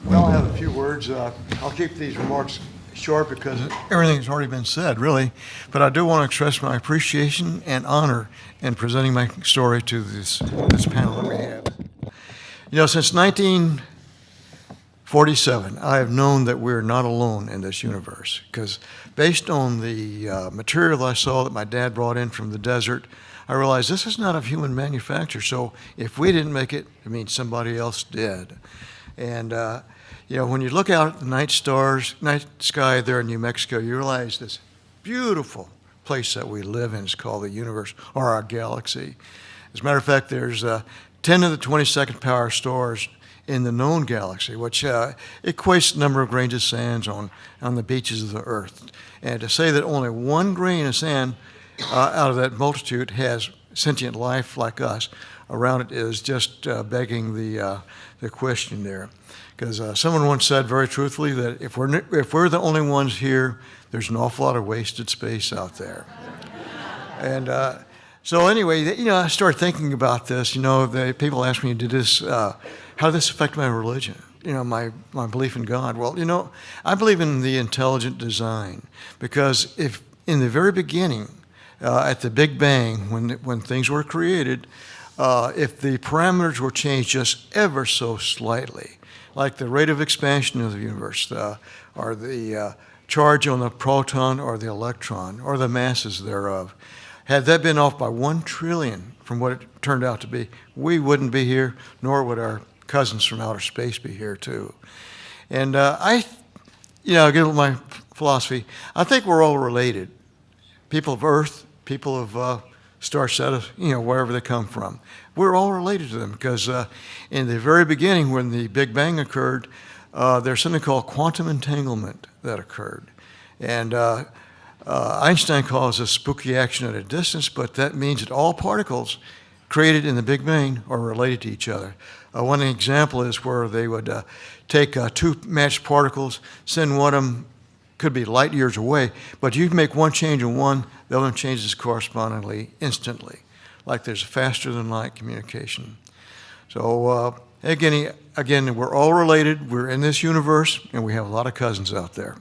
Well, I have a few words. I'll keep these remarks short because everything's already been said, really. But I do want to express my appreciation and honor in presenting my story to this panel that we have. You know, since 19 47, I have known that we're not alone in this universe, because based on the material I saw that my dad brought in from the desert, I realized this is not of human manufacture. So if we didn't make it, it means somebody else did. And when you look out at the night sky there in New Mexico, you realize this beautiful place that we live in is called the universe, or our galaxy. As a matter of fact, there's 10 to the 22nd power stars in the known galaxy, which equates the number of grains of sand on the beaches of the Earth. And to say that only one grain of sand out of that multitude has sentient life like us around it is just begging the question there. Because someone once said very truthfully that if we're the only ones here, there's an awful lot of wasted space out there. And so anyway, I started thinking about this. People ask me, how did this affect my religion? My belief in God. Well, I believe in the intelligent design, because if in the very beginning, at the Big Bang, when things were created, if the parameters were changed just ever so slightly, like the rate of expansion of the universe, or the charge on the proton or the electron, or the masses thereof, had that been off by 1 trillion from what it turned out to be, we wouldn't be here, nor would our cousins from outer space be here too. And I'll give my philosophy. I think we're all related. People of Earth, people of star setup, wherever they come from. We're all related to them, because in the very beginning, when the Big Bang occurred, there's something called quantum entanglement that occurred. And Einstein calls this spooky action at a distance, but that means that all particles created in the Big Bang are related to each other. One example is where they would take 2 matched particles, send one of them, could be light years away, but you can make one change in one, the other one changes correspondingly instantly, like there's faster than light communication. So again, we're all related, we're in this universe, and we have a lot of cousins out there.